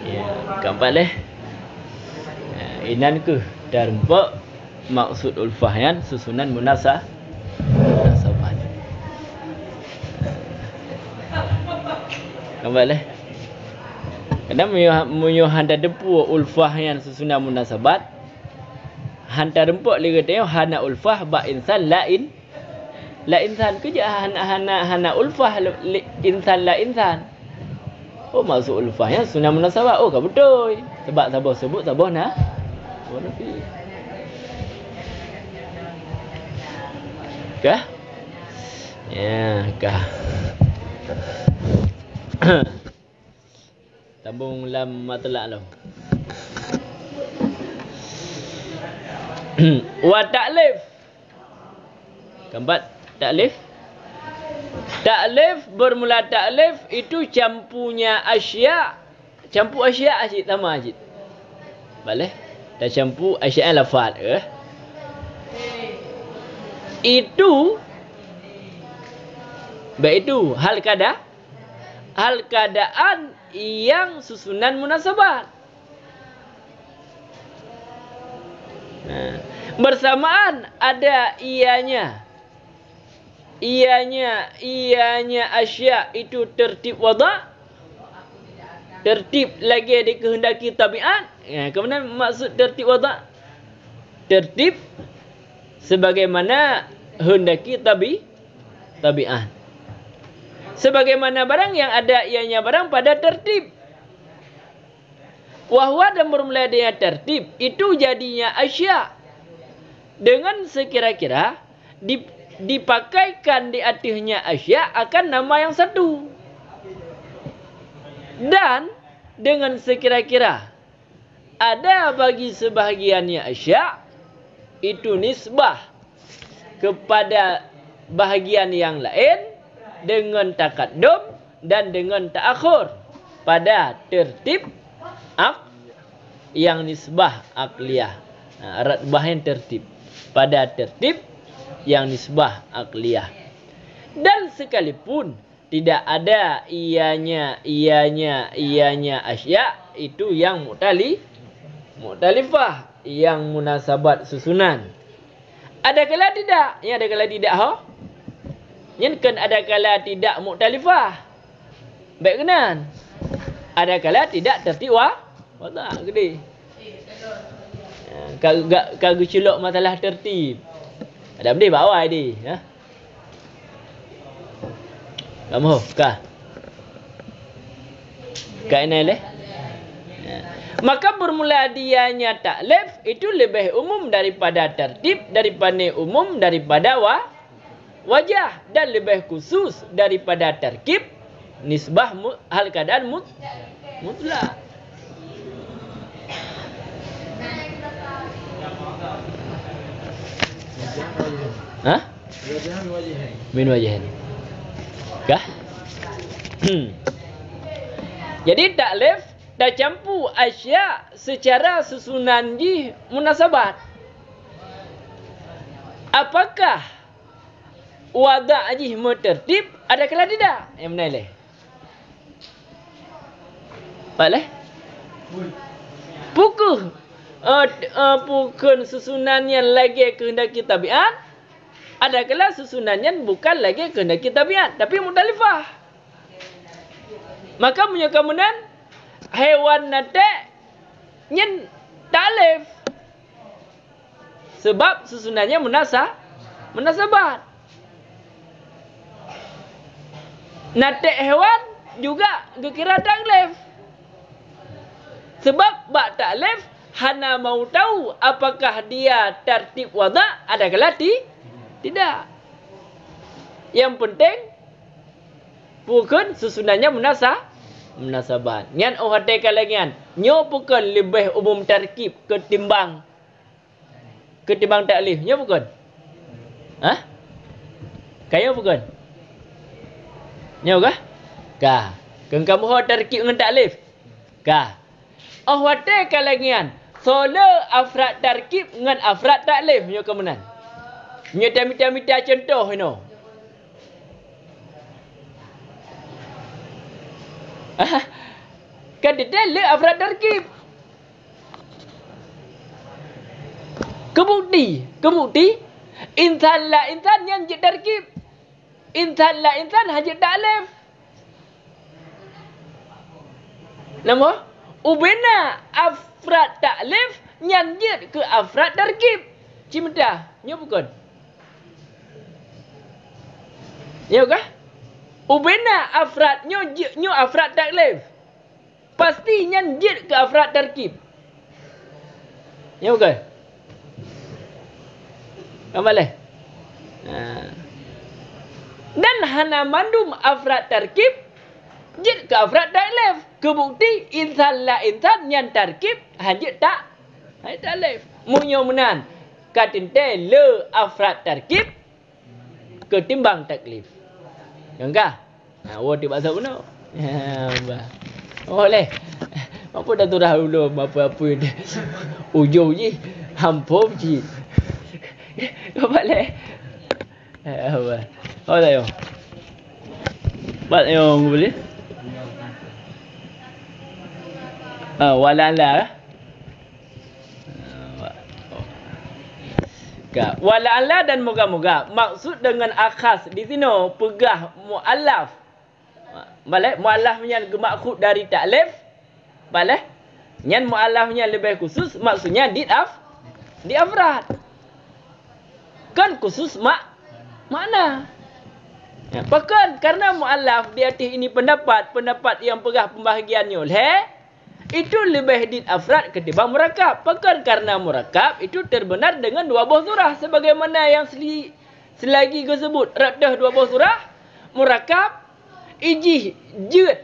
A: Ya, keempat leh. Inan ke dan empat maksud ulfah yan susunan munasabah. Keempat leh. Kadang muyo handa depu ulfah yan susunan munasabat. Hantar rempuk lagi tengok hana ulfah ba insan lain. La insan ke je hana ulfah insan la insan. Oh maksud ulfah yang sunnah munasabah. Oh kau betul. Sebab sabah sebut sabah nah. Oh nabi. Kah? Ya, kah. Tambung lam matlaq lam. Wa ta'lif. Keempat, ta'lif. Ta'lif bermula ta'lif itu campunya asya. Campu asya asyik sama asyik. Boleh? Dah campu asya lafaz ke? Itu baik itu hal keadaan yang susunan munasabat. Bersamaan ada ianya asya itu tertib wada', tertib lagi dikehendaki tabiat. Kemudian maksud tertib wada', tertib sebagaimana hendaki tabiat. Sebagaimana barang yang ada ianya barang pada tertib. Wahwa dan bermula dengan tertib itu jadinya asya dengan sekira-kira dipakaikan di atasnya asya akan nama yang satu, dan dengan sekira-kira ada bagi sebahagiannya asya itu nisbah kepada bahagian yang lain dengan taqaddum dan dengan ta'akhur pada tertib yang nisbah akliyah. Bahagian tertib pada tertib yang nisbah akliyah. Dan sekalipun tidak ada ianya asya itu yang mu'talifah, yang munasabat susunan. Ada kala tidak? Ya ada kala tidak ha? Yang kan ada kala tidak mu'talifah. Baik kenan. Ada kala tidak tertib wada' gede. Kagak celok masalah tertib. Ada benda bawah dia, ha? Kamu kah? Kak ini leh. Maka bermula dianya ta'lif itu lebih umum daripada tertib, daripada umum daripada wajah, dan lebih khusus daripada terkib nisbah hal keadaan mutlak. Ha? Min wajahin. Kah? Jadi ta'lif dah campur asya secara susunan di munasabat. Apakah wada' ajih tertib? Ada kala tidak? Yang menilai. Boleh? Pukul susunannya lagi kehendaki tabiat. Ada kala susunannya bukan lagi kehendaki tabiat, tapi mu'talifah. Maka punya kemudian hewan natek nyen ta'lif. Sebab susunannya munasabat. Natek hewan juga dikira ta'lif. Sebab bak ta'lif hana mau tahu apakah dia tertib wada', ada kala tidak. Yang penting bukan susunannya munasabat. Ngan hati kalangan nyo bukan lebih umum terkib ketimbang ta'lif. Nyo bukan. Ha? Kayo bukan. Nyo kah? Kah. Kan kamu ho tarkib dengan taklif. Kah. Oh wate kalangan. Sola afrad tarkib dengan afrad taklif nyo kemenan. Nyo mita contoh no. Kan dia le afrad tarkib. Kebukti insan la insan yang jid tarkib. Insan la insan hajid taklif. Nama ubena afrad taklif nyanjit ke afrad tarkib. Cimda, nyo bukan. Ya kah? Ubena afrad nyo afrad taklif. Pasti nyanjit ke afrad tarkib. Ya bukan? Boleh. Dan hana mandum afrad tarkib jid ke afrad taklif. Kebukti insan la insan yang tarkib hajit tak taklif. Munyo menan katinte le afrad tarkib ketimbang taklif. Enggak? Wo ti bahasa uno. Boleh. Apa dah turah dulu apa-apa ni. Ujung je hampur je. Kau boleh. Apa? Oh dah yo. Buat yo boleh. Walala. Walala dan moga-moga. Maksud dengan akhas di sini pegah muallaf. Boleh? Muallafnya maksud dari taklif. Boleh? Yang muallafnya lebih khusus maksudnya di afrad. Kan khusus makna. Ya, bahkan karena muallaf di atas ini pendapat yang pegah pembahagiannya itu lebih di afrad ketimbang murakab. Bahkan karena murakab itu terbenar dengan dua buah surah sebagaimana yang selagi gue sebut radah dua buah surah murakab ijih jid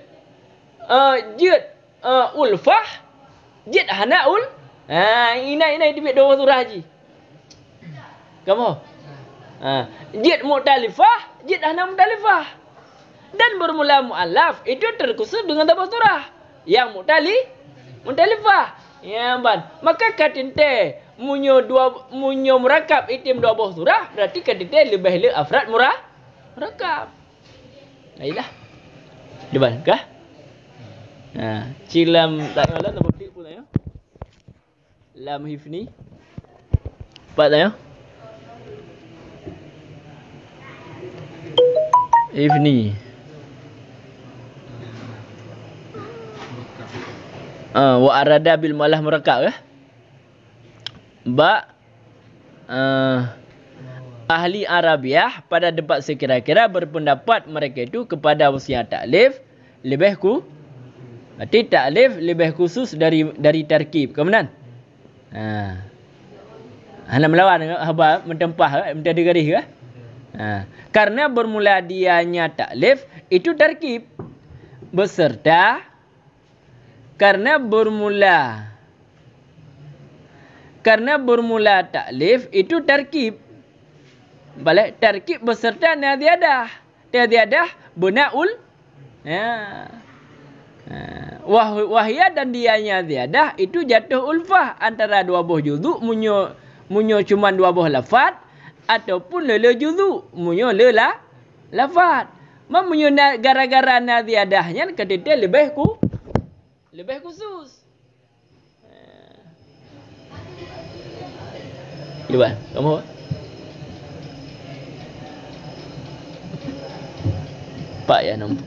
A: ulfah jid hanaul. Ini dibit dua buah surah haji. Kamu? Jid mu'talifah, jid hana mu'talifah. Dan bermula mu'alaf itu terkhusus dengan dua surah. Yang mu'talifah. Ya ban. Maka katinte munyo murakab itim dua buah surah berarti katinte lebih le afrad murakab. Ayolah. Depan kah? Cilam tak ngalah nombor 3 pun ya. Lam hifni. Pak tanya. Hifni. Wa arada bil mu'allaf murakab ya. Ahli Arabiah pada debat sekira-kira berpendapat mereka itu kepada usia taklif lebih berarti taklif lebih khusus dari tarkib. Kemudian hana melawan haba mentempah menjadi garis ke? Karena bermula dianya taklif itu tarkib beserta karena bermula taklif itu tarkib. Balik tarkib beserta nadiadah. Nadiadah benaul. Wahya dan dianya nadiadah itu jatuh ulfah antara dua buah juzuk munyo cuma dua buah lafaz ataupun le juzuk munyo le lafaz. Munyo gara-gara nadiadahnya ketika lebih khusus. Libat, kamu? Pak ya nombor.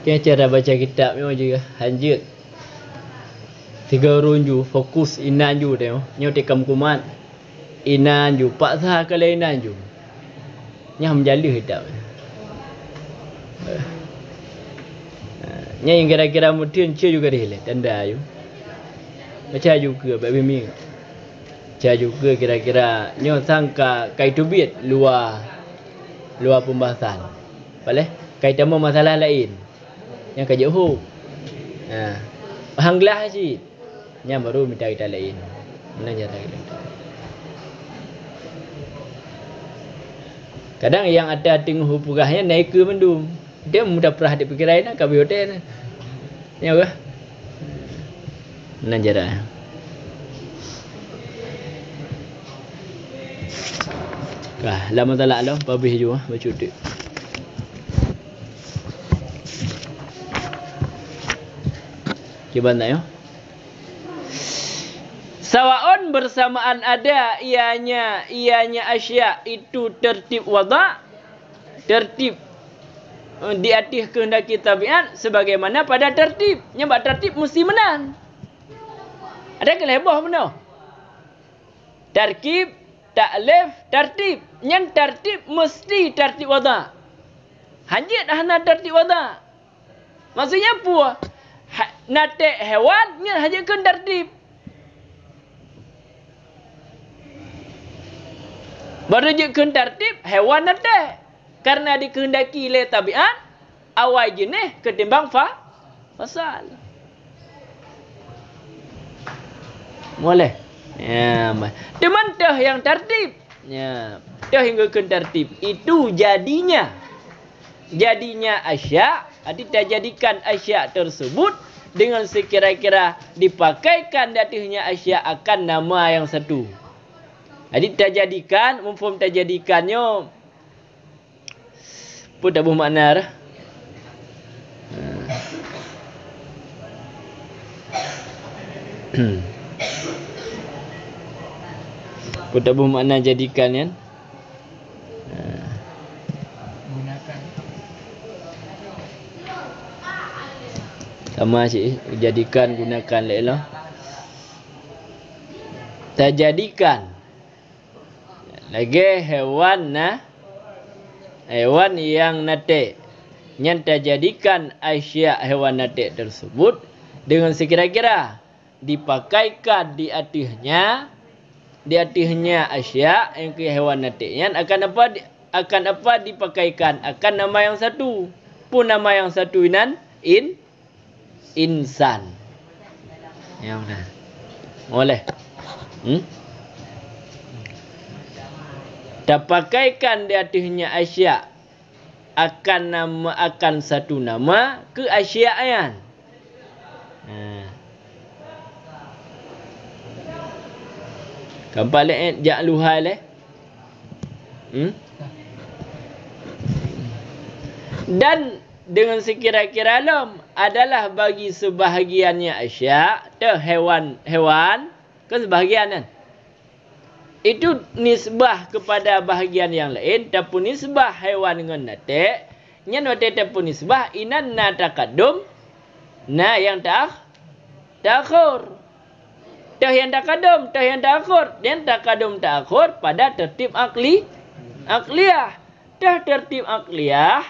A: Cara baca kitab memang juga hanjut. 3 runju fokus inan ju tengok. Nyo tekam kumat. Inan ju pak sah kala inan ju. Nya menjali kitab. Nya yang kira-kira mungkin cia juga deh tanda ayu. Macam juga babi mi. Cia juga kira-kira nyo sangka kai tubit luar pembahasan. Boleh? Kai temu masalah lain. Yang kerja hu. Hanglah sih. Nya baru minta kita lain. Mana cara kita. Kadang yang ada tengah purahnya naik ke mendum. Dia mudah perah di pikiran nak kabi hotel. Ya ke? Mana cara? Kah, lama tak lah babih juga baca tu. Cuba nak yo. Sawaun bersamaan ada ianya asya itu tertib wada, tertib di atas kehendaki tabiat sebagaimana pada tertib. Nyebab tertib mesti menang. Ada kelebah benar. Tarkib, taklif, tertib. Yang tertib mesti tertib wada. Hajat hana tertib wada. Maksudnya apa? Nate hewan ngan hajat kan tertib. Baru je tertib hewan nate. Karena dikehendaki oleh tabiat awal jenis ketimbang fasal. Boleh. Ya, teman dah yang tertib. Ya, dah hingga ke tertib itu jadinya asya, kita jadikan asya tersebut dengan sekira-kira dipakaikan datihnya asya akan nama yang satu. Jadi terjadikan, mufhum terjadikannya pun tak bermakna dah. Pun tak bermakna jadikan kan.
B: Gunakan.
A: Sama sih, jadikan, gunakan lah. Terjadikan. Lagi hewan yang nate yang terjadikan asya hewan nate tersebut dengan sekira-kira dipakaikan di atasnya asya yang ke hewan nate yang akan apa dipakaikan akan nama yang satu pun nama yang satu insan yang benar boleh terpakaikan di atasnya asya akan satu nama ke asyaan. Kampak lek ja'luha leh. Dan dengan sekira-kira lam adalah bagi sebahagiannya asya te hewan ke sebahagian kan. Itu nisbah kepada bahagian yang lain tapi nisbah haiwan dengan nate nyan nate tapi nisbah inan na taqaddum na yang ta'khur tah yang taqaddum tah yang ta'khur dan taqaddum ta'khur pada tertib akliyah tah tertib akliyah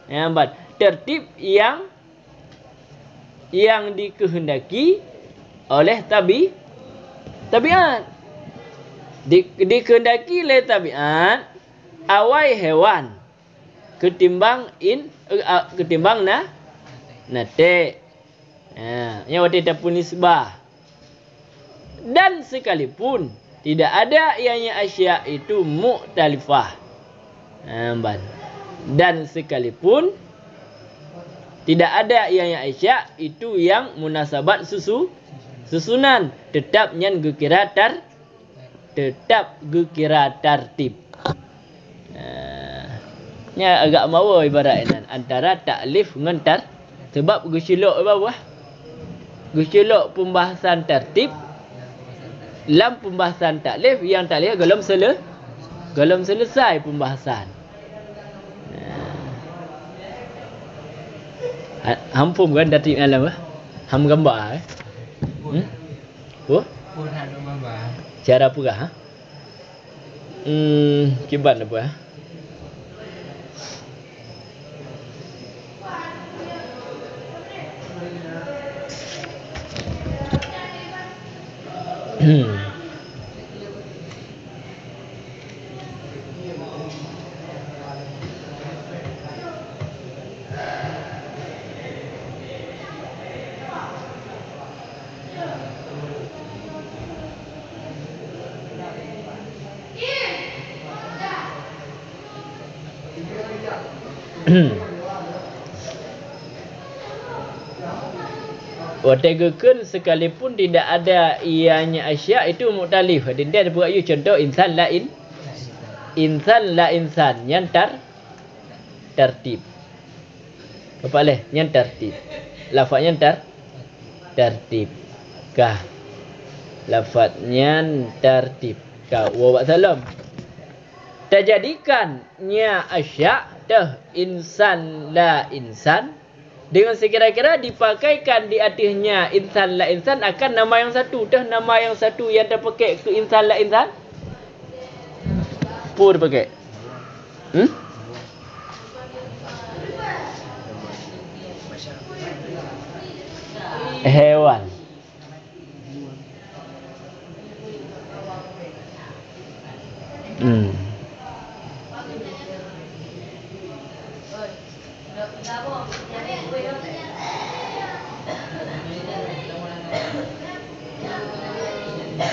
A: yang tertib yang dikehendaki oleh tabiat dikehendaki oleh tabiat awai hewan ketimbang nate. Yang waktu itu pun nisbah. Dan sekalipun tidak ada ianya asya itu mu'talifah. Dan sekalipun tidak ada ianya asya itu yang munasabat susunan tetap nyan gekira tertib. Nya agak mawa ibaratnya antara taklif dengan sebab gesilok bawah. Gesilok pembahasan tertib dalam pembahasan taklif yang taklif belum selesai pembahasan. Hampum kan tertib alam ham gambar
B: Pun ada gambar.
A: Cara pura kiban apa Wategukeun sekalipun tidak ada ianya asya itu mu'talif. Dia ada buat you contoh insan la insan yang tertib. Apa leh? Yang tertib. Lafaznya tertib. Kah? Lafaznya tertib. Kah? Wa salam. Terjadikannya asya dah insan la insan dengan sekira-kira dipakaikan di atasnya insan la insan akan nama yang satu. Dah nama yang satu yang terpakai ke insan la insan. Pur pakai. Hewan.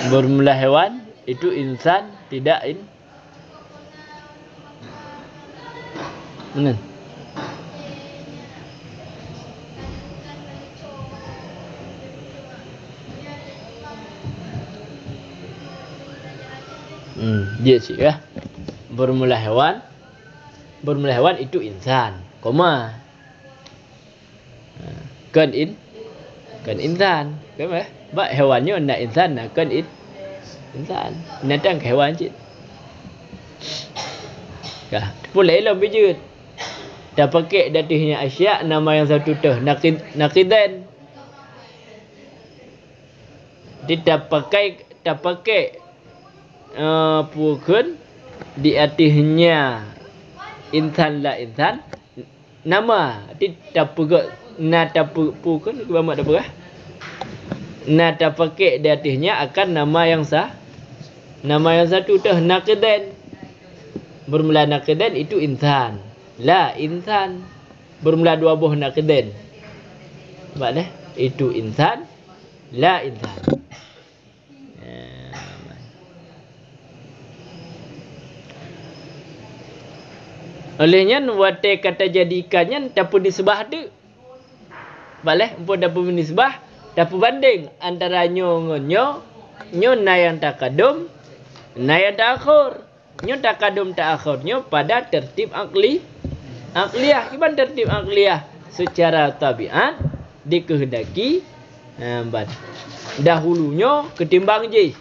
A: Bermula hewan itu insan tidak Benar. Dia sih ya. Bermula hewan itu insan, koma. Kan insan, kan ya? Ba hewannya nak insan nak kan insan. Natang hewan cik. Kah, boleh lah bijut. Dah pakai datihnya asya nama yang satu tu naqidan. Dia dah pakai pukun di atasnya insan la insan nama tidak pegak nada pukun bama dah berah nada pakai di atasnya akan nama yang satu tu naqidan. Bermula naqidan itu insan la insan, bermula dua buah naqidan dah itu insan la insan. Olehnya wate kata jadikannya dapat disebah tu. Boleh pun dapat menisbah, dapat banding antara nyo na yang takadum, na yang taakhir. Nyo takadum taakhirnya pada tertib akliyah. Gimana tertib akliyah? Secara tabiat dikehendaki dahulunya ketimbang je.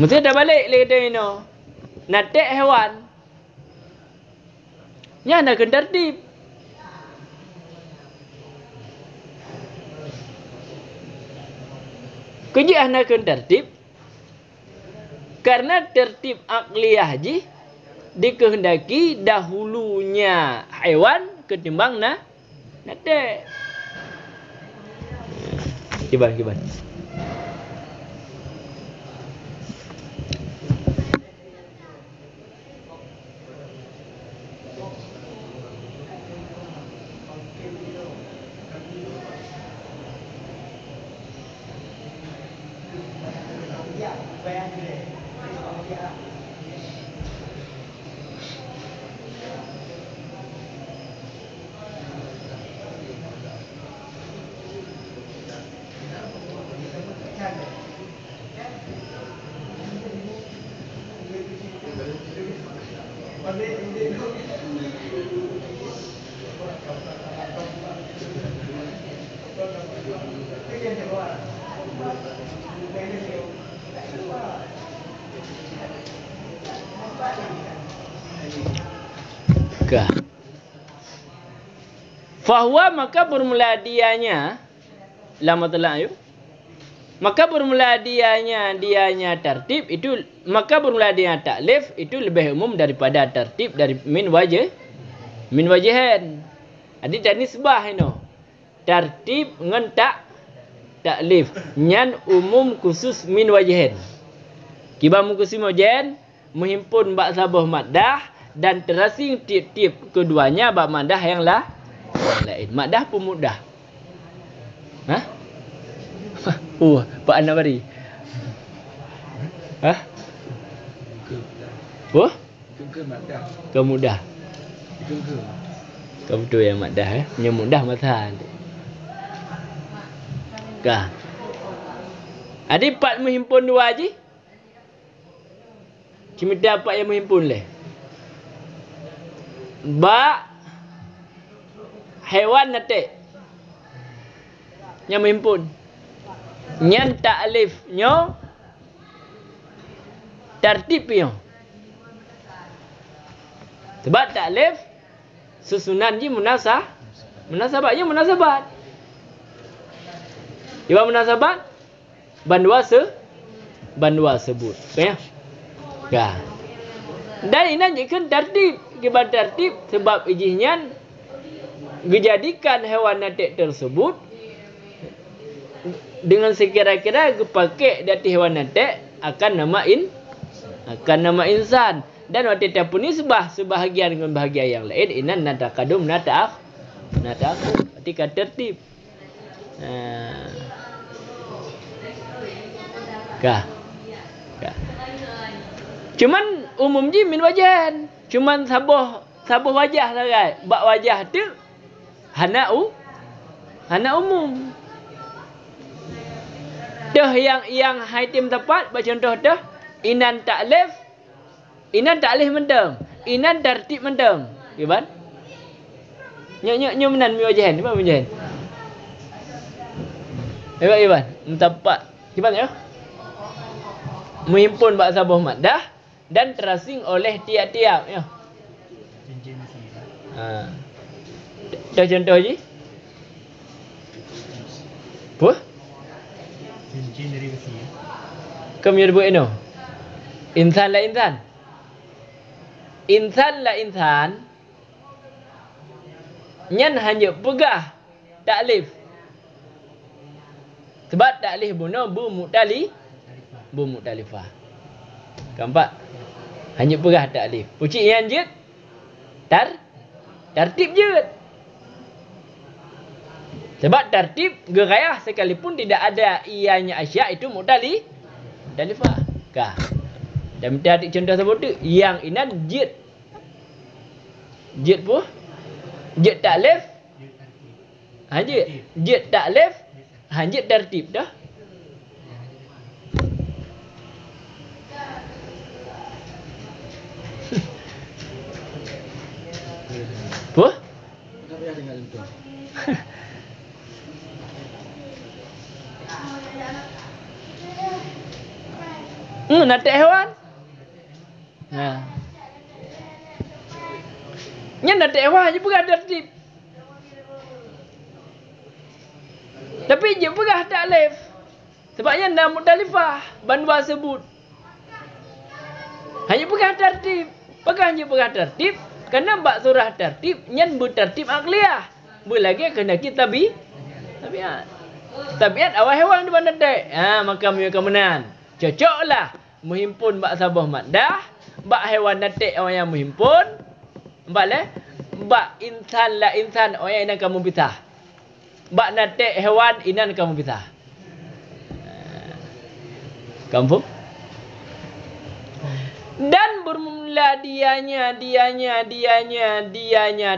A: Mesti dah balik lagi kata ini. Natek hewan nya nak kena tertib. Kerja nak kena tertib karena tertib akliyah ji dikehendaki dahulunya hewan ketimbang natek. Kiban Fahuwa maka bermula dianya lama telah yuk. Maka bermula dianya tertib itu maka bermula dia taklif itu lebih umum daripada tertib dari min wajihan. Jadi tak nisbah ini. Tertib dengan taklif nyan umum khusus min wajhin. Kiba mengkusim wajen menghimpun bak sabah maddah dan terasing tip-tip keduanya bak maddah yang lain. Maddah pun mudah. Hah? Pak Anwari. Hah?
C: Ke madah.
A: Kau mudah.
C: Ke.
A: Kau betul yang maddah Yang mudah masa. Kah. Ada empat menghimpun dua je. Cuma dapat yang menghimpun leh. Ba haiwan natik. Yang menghimpun. Nyan taklif nyo tertib nyo. Sebab taklif susunan je munasabat je munasabat. Iba munasabat bandua sebut. Ya. Ya. Dan ini jika tertib, kibat tertib sebab ijihnya dijadikan hewan natik tersebut dengan sekira-kira dipakai dari hewan natik akan nama insan. Dan waktu itu nisbah sebahagian dengan bahagian yang lain inan natakadum natak. Ketika tertib. Kah. Cuman umum je min wajan. Cuman sabuh wajah sagai. Bak wajah tu hana umum. Dah yang haitim tepat bak contoh dah inan taklif mendem. Inan tertib mendem. Iban. Nyo menan mi wajahan. Iban wajahan. Iban. Tepat. Iban ya. Menghimpun bak sabah maddah dan terasing oleh tiap-tiap ya. Dah contoh je. Apa?
B: Cincin dari besi.
A: Kamu nyebut ini. Insan la insan. Insan la insan. Nyan hanya pegah taklif. Sebab taklif bunuh mu'talifah. Nampak? Hanya pegah taklif. Pucik yang jut tertib jut. Sebab tertib gerayah sekalipun tidak ada ianya asyak itu mu'talifah. Kah. Dan tadi contoh sebut tu yang inan jut. Jut pun jut taklif. Jut taklif. Jut tertib dah. Apa?
C: Tak payah dengar itu.
A: Natik hewan. Nah. Nya natik hewan je pegah tertib. Tapi je pegah taklif. Sebabnya nama mu'talifah bandua sebut. Hanya pegah tertib. Pegah tertib. Kena bak surah tertib nyan bertertib akliyah. Lagi kena kita tabiat awal hewan di mana dek. Maka mereka menan. Cocoklah menghimpun bak sabah maddah, bak hewan natik orang yang menghimpun. Bak insan la insan orang yang kamu pisah. Bak natik hewan inan kamu pisah. Kamu? Dan bermula dianya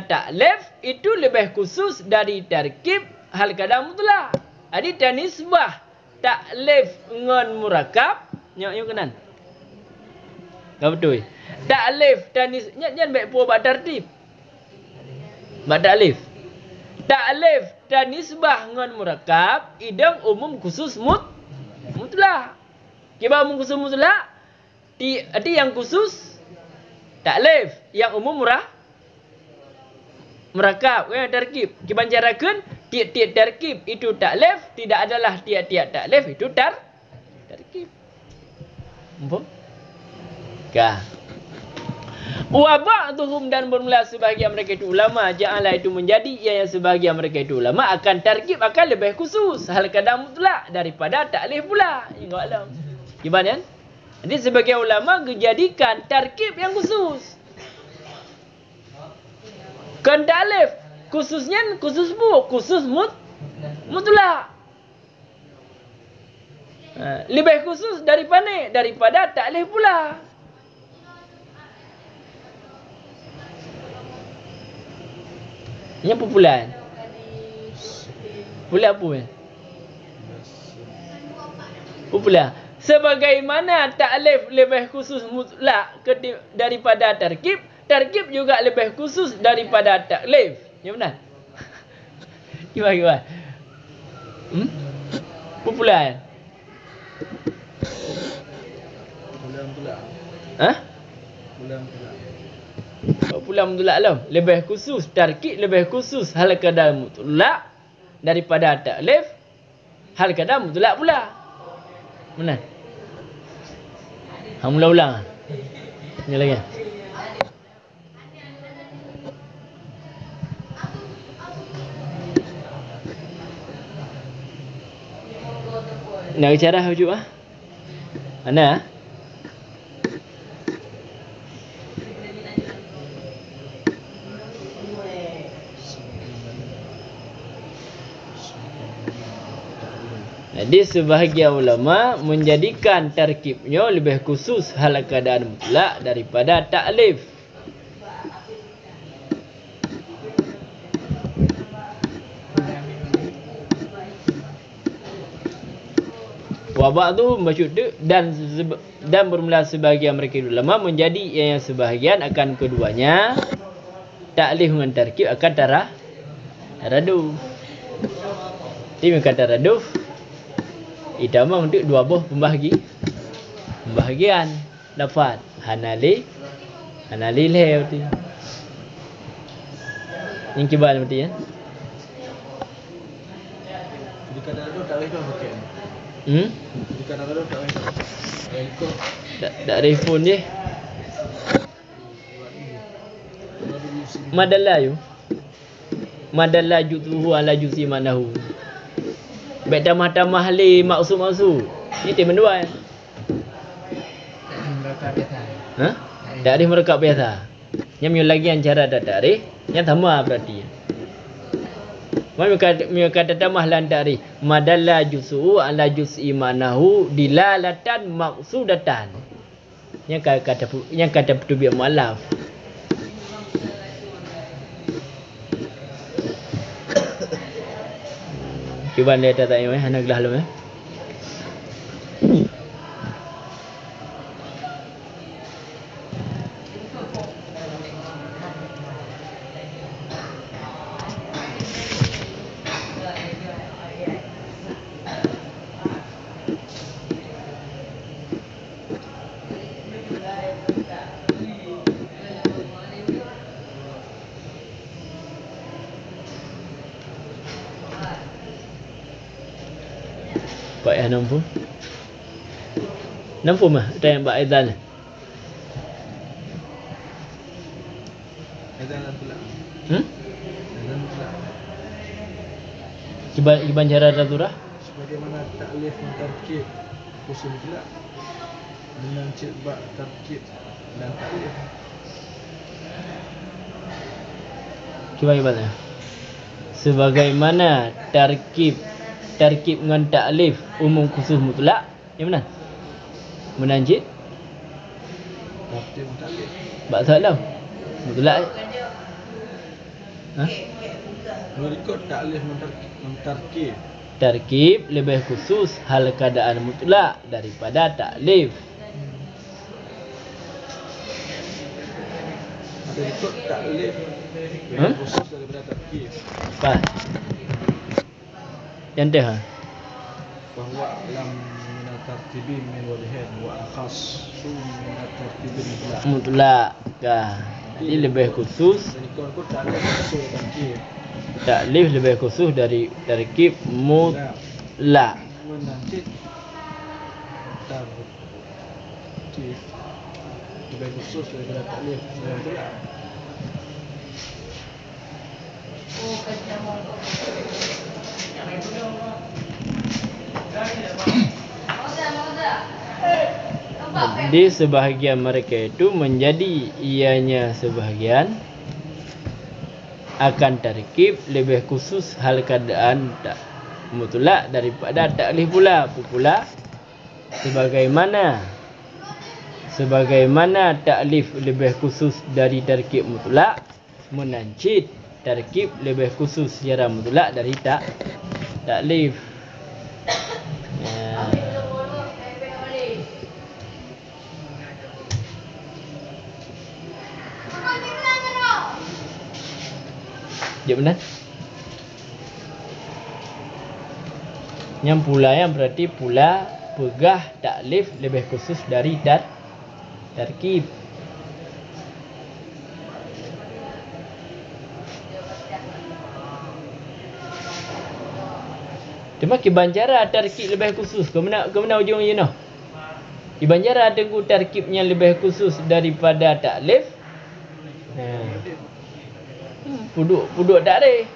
A: taklif itu lebih khusus dari terkib hal kadang mutlak. Adi tanisbah taklif ngon murakab nyok kenan. Gak betul. Taklif tanis nyan baik puas bak tertib. Bak taklif. Taklif tanisbah ngon murakab idang umum khusus mutlak. Kiba umum khusus mutlak Di yang khusus taklif, yang umum murakab, yang terkib. Kiban carakan tiap-tiap terkib itu taklif, tidak adalah tiap-tiap taklif itu terkib. Mumpung? Kah. Wa ba'duhum, dan bermula sebahagian mereka itu ulama, ja'ala itu menjadi ia yang sebahagian mereka itu ulama akan tarkib akan lebih khusus hal kadang mutlak daripada taklif pula. Ingat alam. Gimana kan? Jadi sebagai ulama menjadikan tarkib yang khusus. Kan taklif khususnya khusus mutlak. Lebih khusus daripada taklif pula. Yang popular. Popular apa ya? Popular. Sebagaimana taklif lebih khusus mutlak daripada tarkib, tarkib juga lebih khusus daripada taklif. Ya benar? Gimana? Popular.
C: Pulang-pulang.
A: Hah?
C: Pulang-pulang.
A: Pula mutlak lah. Lebih khusus tarkib, lebih khusus hal kadar mutlak daripada taklif hal kadar mutlak pula. Benar? Hang mula ulang. Ni lagi. Nak bicara hujung ah? Mana? Jadi sebahagian ulama menjadikan tarkibnya lebih khusus hal keadaan mutlak daripada taklif. Wa ba'du masyud dan bermula sebahagian mereka ulama menjadi yang sebahagian akan keduanya taklif dengan tarkib akan taraduf. Ini kata taraduf idamah untuk dua buah pembahagian lafaz hanali lew tu. Yang kibal berarti ya.
C: Di kadang-kadang tak boleh pakai. Di kadang-kadang tak boleh. Ikut.
A: Tak telefon je. Madalla jutuhu ala jusi manahu. Baik tamah-tamah li maksud. Ni tim dua.
B: Mereka biasa.
A: Ha? Dari mereka biasa. Yang lagi yang cara dari yang sama berarti. Mereka kata tamah lan dari madalla jusu ala juz'i manahu dilalatan maksudatan. Yang kata tubi muallaf. Cuba lihat tak ini, anak gelah lu Pak ya nampu mah ada yang Pak Aizan
C: Azan pula. Azan pula.
A: Kiban cara daturah
C: Sebagaimana taklif dan tarkib usul pula dengan cibak tarkib dan taklif.
A: Kiban sebagaimana tarkib dengan taklif umum khusus mutlak. Yang mana? Menanjid
C: Tarkib dan taklif.
A: Bak salam mutlak. Ha?
C: Berikut taklif mentarkib.
A: Tarkib lebih khusus hal keadaan mutlak daripada taklif.
C: Berikut taklif lebih khusus daripada tarkib.
A: Apa? Yang dah.
C: Bahwa lam min tartibin min wajhain wa akhas min tartibin
A: mutlak. Jadi lebih khusus.
C: Berikut taklif usul tarkib.
A: Taklif lebih khusus dari tarkib mutlak.
C: Menanjid tarkib lebih khusus daripada taklif. Macam tu lah.
A: Di sebahagian mereka itu menjadi ianya sebahagian akan tarkib lebih khusus hal keadaan tak mutlak daripada taklif pula. Pula sebagaimana taklif lebih khusus dari tarkib mutlak, menancit tarkib lebih khusus secara mutlak dari taklif. Ya benar. Yang pula yang berarti pula pegah taklif lebih khusus dari tarkib. Cuma kibancara tarkib lebih khusus. Kemana ujung you know? Kibancara tengku tarkibnya lebih khusus daripada taklif. Puduk dari.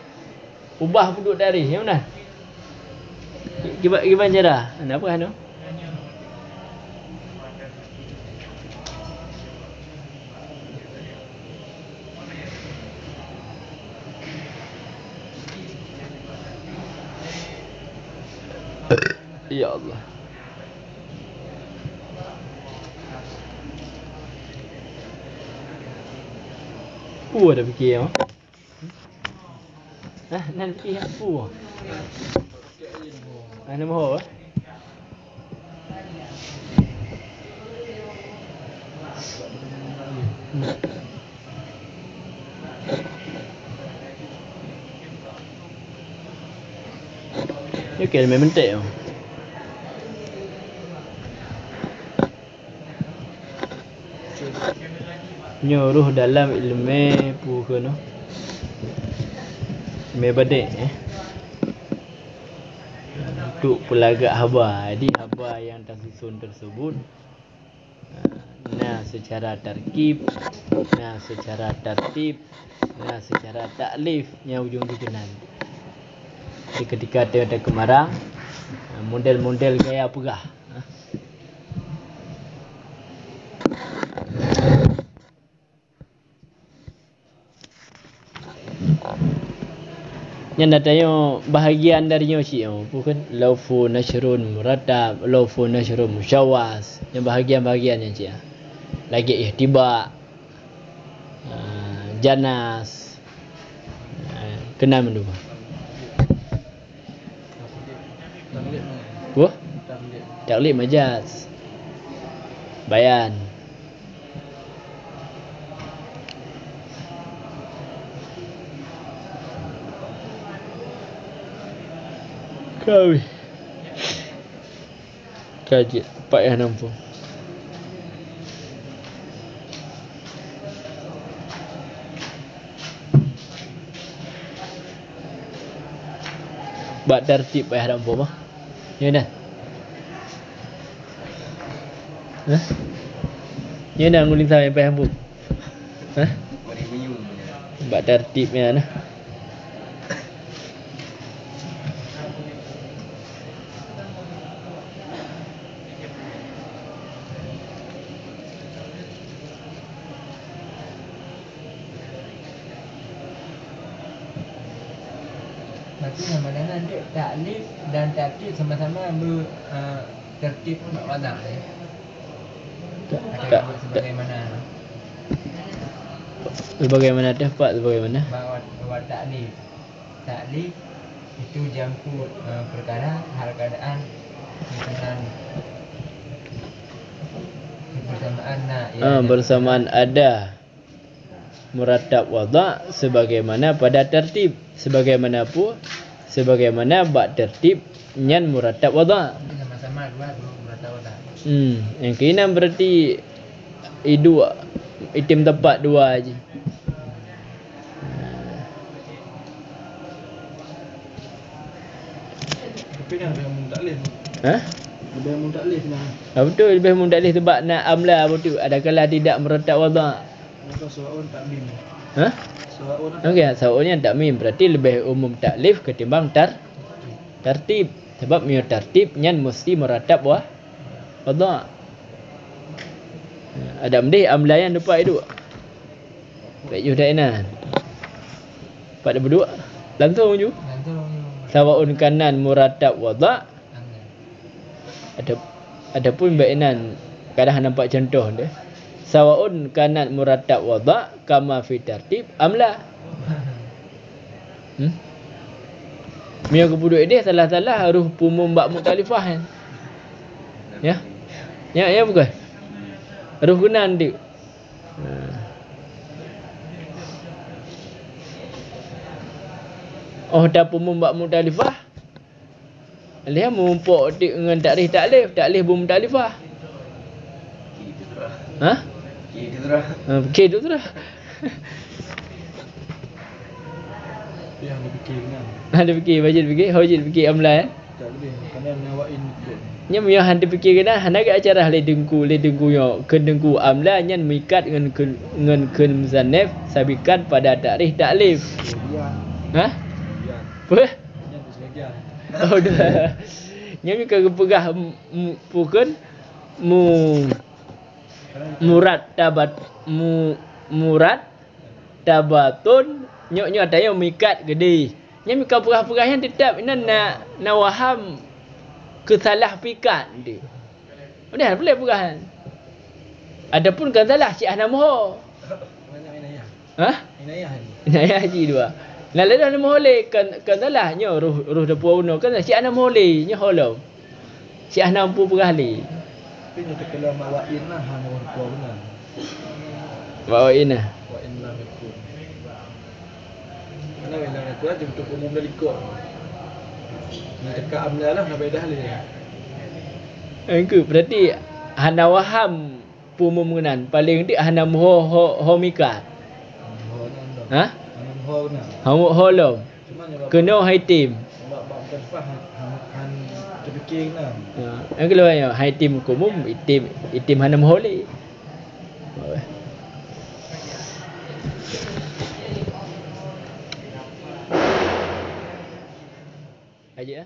A: Ubah puduk dari. Ya benar. Kibancara. Apa kan? Ya Allah. Ada fikir ah. Nan fikir apa? Nama ho. Okey, memang tak. Nyuruh dalam ilmu puhun mebade untuk pelagak haba. Jadi haba yang tersusun tersebut secara tarkib, secara tertib, secara taklif yang ujung-ujungan. Jadi ketika ada kemarang, model-model gaya pegah. Yang datanya bahagian darinya bukan laufu nashrun murattab, laufu nashrun musyawas. Yang bahagian-bahagiannya cik. Lagi ihtiba, janas, kena mendu. Wah? Taklif majaz. Bayan. Kami kaji Pak yang nampu. Buat tertib Pak yang nampu mah. Ya dah. Ya dah nguling sampai Pak yang nampu. Buat tertibnya nah.
B: Berarti nama-nama dia taklif dan tartib sama-sama tertib buat wadah ya. Akan
A: Sebagaimana dapat sebagaimana
B: buat taklif. Taklif itu jangkut perkara hal keadaan dengan bersamaan
A: bersamaan ada murattab wada sebagaimana pada tertib, sebagaimana bak tertib nyan murattab wada.
B: Sama-sama dua murattab wada.
A: Yang keenam berarti dua itim tepat dua aja.
C: Tapi kan yang taklif. Lebih umum taklif lah.
A: Betul lebih mutaklif sebab nak amla betul. Adakala tidak meretak wada'.
C: Maka sua'un takmim.
A: Ha?
C: Sua'un
A: Okey, soalnya takmim berarti lebih umum taklif ketimbang tertib. Sebab mio tertib nyan mesti meratap wada'. Ada mendih amlayan depan itu. Baik ju dah enan. Pada berdua. Langsung ju.
B: Gantung
A: Sawaun kanan muratab wada'. Adapun bainan kadang nampak contoh dia. Sawaun kanan muratab wada' kama fi tartib amla. Mia kepuduk dia salah-salah huruf pumum bak mutalifah kan. Ya. Ya bukan. Huruf kenan dia. Oh dah pumum bak mutalifah. Dia mumpuk dengan takrif taklif bum mutalifah.
C: Gitu terah.
A: Ha?
C: Gitu terah.
A: Okey tu lah.
C: Yang berfikir kan.
A: Ada fikir, wajib fikir, hojit fikir amla.
C: Tak boleh. Kerana nawain pun.
A: Nya mio hande fikir kena handa ke acara le dengku yo kedengku amla nyan mikat dengan kun musannaf sabikat pada takrif taklif.
C: Kemudian.
A: Ha?
C: Kemudian.
A: Apa?
C: Yang sebagian.
A: Oh dah. Nya mi ka pegah pukun murad tabatun nyok ada yang mikat gede. Nya mi ka pegah-pegah yang tetap nak waham kesalah pikat dia. Udah boleh pegahan. Adapun kan salah Cik Ahna Moho.
C: Banyak inayah.
A: Ha?
C: Inayah ni.
A: Naya haji dua. Nah lalu Ahna Moho le kan salah nya ruh dapur uno kan Cik Ahna Moho le nya holo. Cik Ahna mampu pegah le.
C: Tapi ni terkelam wa'in lah hang orang tua benar.
A: Bawa ina.
C: Wa'in lam yakun. Mana wa'in lam yakun aja untuk umum dari kod. Nak cakap amla lah nak bedah le.
A: Engku berarti hana waham pumum mengenan paling di hana ho mikat.
C: Ho nan dah.
A: Ha?
C: Hang ho benar.
A: Hamu holo.
C: Cuma ni
A: Kena haitim.
C: bab terfah han terfikir nah.
A: Yang kedua ya haitim kumum itim hana mohole. Aja.